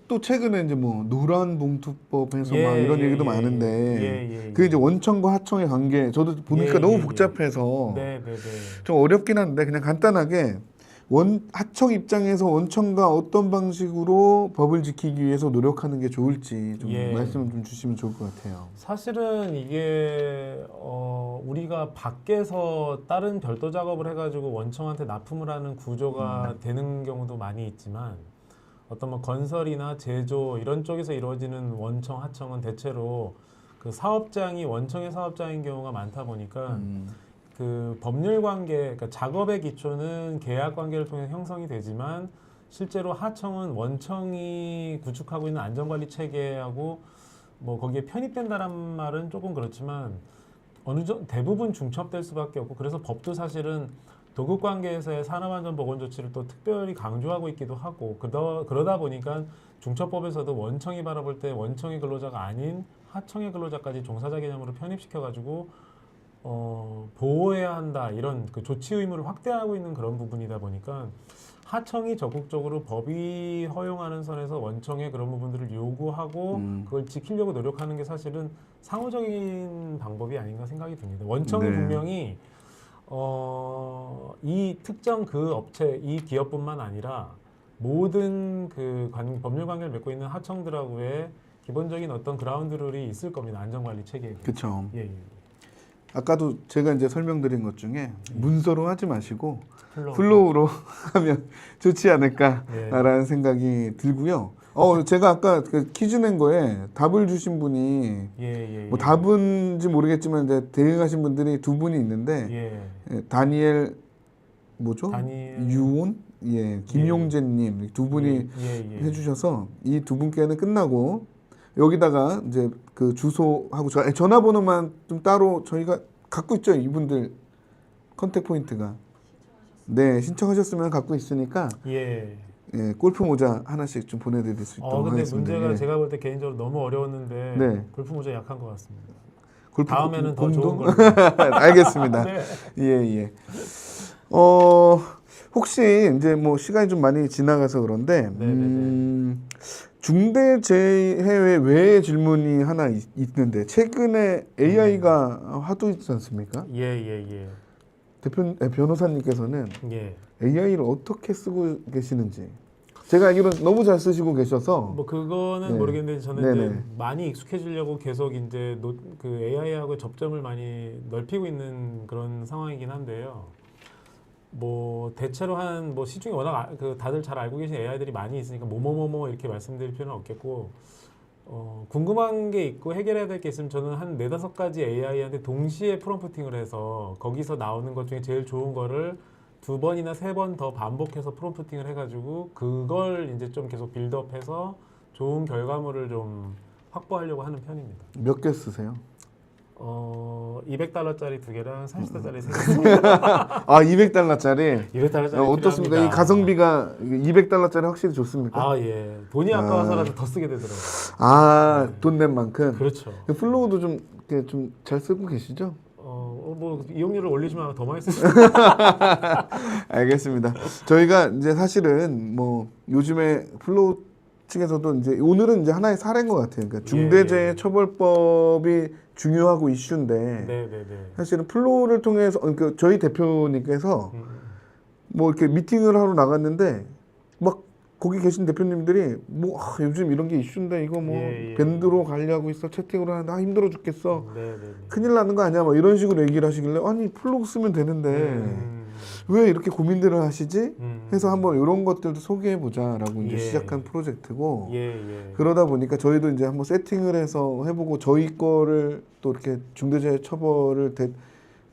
또 최근에 이제 뭐 노란 봉투법 해서 막 이런 얘기도 많은데 그 이제 원청과 하청의 관계 저도 보니까 너무 복잡해서 좀 어렵긴 한데 그냥 간단하게 하청 입장에서 원청과 어떤 방식으로 법을 지키기 위해서 노력하는 게 좋을지 좀 말씀을 좀 주시면 좋을 것 같아요. 사실은 이게 우리가 밖에서 다른 별도 작업을 해가지고 원청한테 납품을 하는 구조가 되는 경우도 많이 있지만 어떤 뭐 건설이나 제조 이런 쪽에서 이루어지는 원청, 하청은 대체로 그 사업장이 원청의 사업장인 경우가 많다 보니까 그 법률 관계, 그러니까 작업의 기초는 계약 관계를 통해 형성이 되지만 실제로 하청은 원청이 구축하고 있는 안전관리 체계하고 뭐 거기에 편입된다란 말은 조금 그렇지만 대부분 중첩될 수밖에 없고 그래서 법도 사실은 도급 관계에서의 산업안전보건 조치를 또 특별히 강조하고 있기도 하고 그러다 보니까 중처법에서도 원청이 바라볼 때 원청의 근로자가 아닌 하청의 근로자까지 종사자 개념으로 편입시켜가지고 보호해야 한다 이런 그 조치 의무를 확대하고 있는 그런 부분이다 보니까 하청이 적극적으로 법이 허용하는 선에서 원청의 그런 부분들을 요구하고 그걸 지키려고 노력하는 게 사실은 상호적인 방법이 아닌가 생각이 듭니다. 원청이 분명히 이 특정 그 업체, 이 기업뿐만 아니라 모든 그 법률 관계를 맺고 있는 하청들하고의 기본적인 어떤 그라운드 룰이 있을 겁니다. 안전관리 체계. 그렇죠. 예. 아까도 제가 이제 설명드린 것 중에 문서로 하지 마시고 플로우로 하면 좋지 않을까라는 생각이 들고요. 제가 아까 그 퀴즈 낸 거에 답을 주신 분이 뭐 답은지 모르겠지만 이제 대응하신 분들이 두 분이 있는데 다니엘 유온 김용재님 두 분이 해주셔서 이 두 분께는 끝나고 여기다가 이제 그 주소하고 전화번호만 좀 따로 저희가 갖고 있죠. 이분들 컨택 포인트가 신청하셨으면 갖고 있으니까 골프 모자 하나씩 좀 보내드릴 수 있도록 근데 하겠습니다. 문제가 제가 볼 때 개인적으로 너무 어려웠는데 골프 모자 약한 것 같습니다. 다음에는 더 공도? 좋은 걸로. 알겠습니다. 혹시 이제 뭐 시간이 좀 많이 지나가서 그런데 중대재해 외의 질문이 하나 있는데 최근에 AI가 화두있지 않습니까? 변호사님께서는 AI를 어떻게 쓰고 계시는지 제가 알기로는 너무 잘 쓰시고 계셔서 뭐 그거는 모르겠는데 저는 이제 많이 익숙해지려고 계속 이제 그 AI하고 접점을 많이 넓히고 있는 그런 상황이긴 한데요. 뭐 대체로 한 뭐 시중에 워낙 그 다들 잘 알고 계신 AI들이 많이 있으니까 뭐뭐뭐뭐 이렇게 말씀드릴 필요는 없겠고 궁금한 게 있고 해결해야 될 게 있으면 저는 한 4-5가지 AI한테 동시에 프롬프팅을 해서 거기서 나오는 것 중에 제일 좋은 거를 2번이나 3번 더 반복해서 프롬프팅을 해가지고 그걸 이제 좀 계속 빌드업해서 좋은 결과물을 좀 확보하려고 하는 편입니다. 몇 개 쓰세요? $200짜리 2개랑 $30짜리 3개. 아, 200달러짜리. 200달러짜리 어떻습니까? 이 가성비가 200달러짜리 확실히 좋습니까? 아, 예. 돈이 아까워서라도 더 쓰게 되더라고요. 아, 돈 낸 만큼. 그렇죠. 플로우도 좀 잘 쓰고 계시죠? 뭐 이용료를 올리시면 더 많이 쓰시죠. 알겠습니다. 저희가 이제 사실은 뭐 요즘에 플로우 측에서도 이제 오늘은 이제 하나의 사례인 것 같아요. 그러니까 중대재해처벌법이 중요하고 이슈인데 네네네. 사실은 플로우를 통해서 그러니까 저희 대표님께서 뭐 이렇게 미팅을 하러 나갔는데 막 거기 계신 대표님들이 뭐 요즘 이런 게 이슈인데 이거 뭐 예, 예. 밴드로 가려고 있어 채팅으로 하는데 힘들어 죽겠어 네네네. 큰일 나는 거 아니야 뭐 이런 식으로 얘기를 하시길래 아니 플로우 쓰면 되는데 왜 이렇게 고민들을 하시지 해서 한번 이런 것들도 소개해 보자라고 이제 예. 시작한 프로젝트고 예. 그러다 보니까 저희도 이제 한번 세팅을 해서 해보고 저희 거를 또 이렇게 중대재해처벌을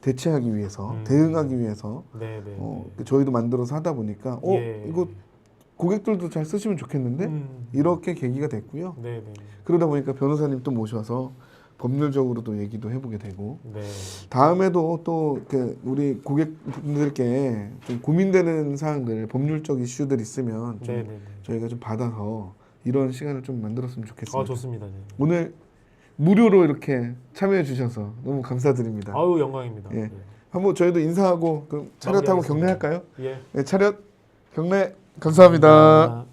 대체하기 위해서 대응하기 위해서 네네. 저희도 만들어서 하다 보니까 예. 이거 고객들도 잘 쓰시면 좋겠는데 이렇게 계기가 됐고요. 네네. 그러다 보니까 변호사님 또 모셔서 법률적으로도 얘기도 해보게 되고 네. 다음에도 또 이렇게 우리 고객분들께 좀 고민되는 사항들 법률적 이슈들 있으면 좀 네네네. 저희가 좀 받아서 이런 시간을 좀 만들었으면 좋겠습니다. 좋습니다. 네. 오늘 무료로 이렇게 참여해 주셔서 너무 감사드립니다. 아유 영광입니다. 예. 네. 한번 저희도 인사하고 그럼 차렷하고 마무리하겠습니다. 경례할까요? 예. 네, 차렷 경례 감사합니다. 감사합니다.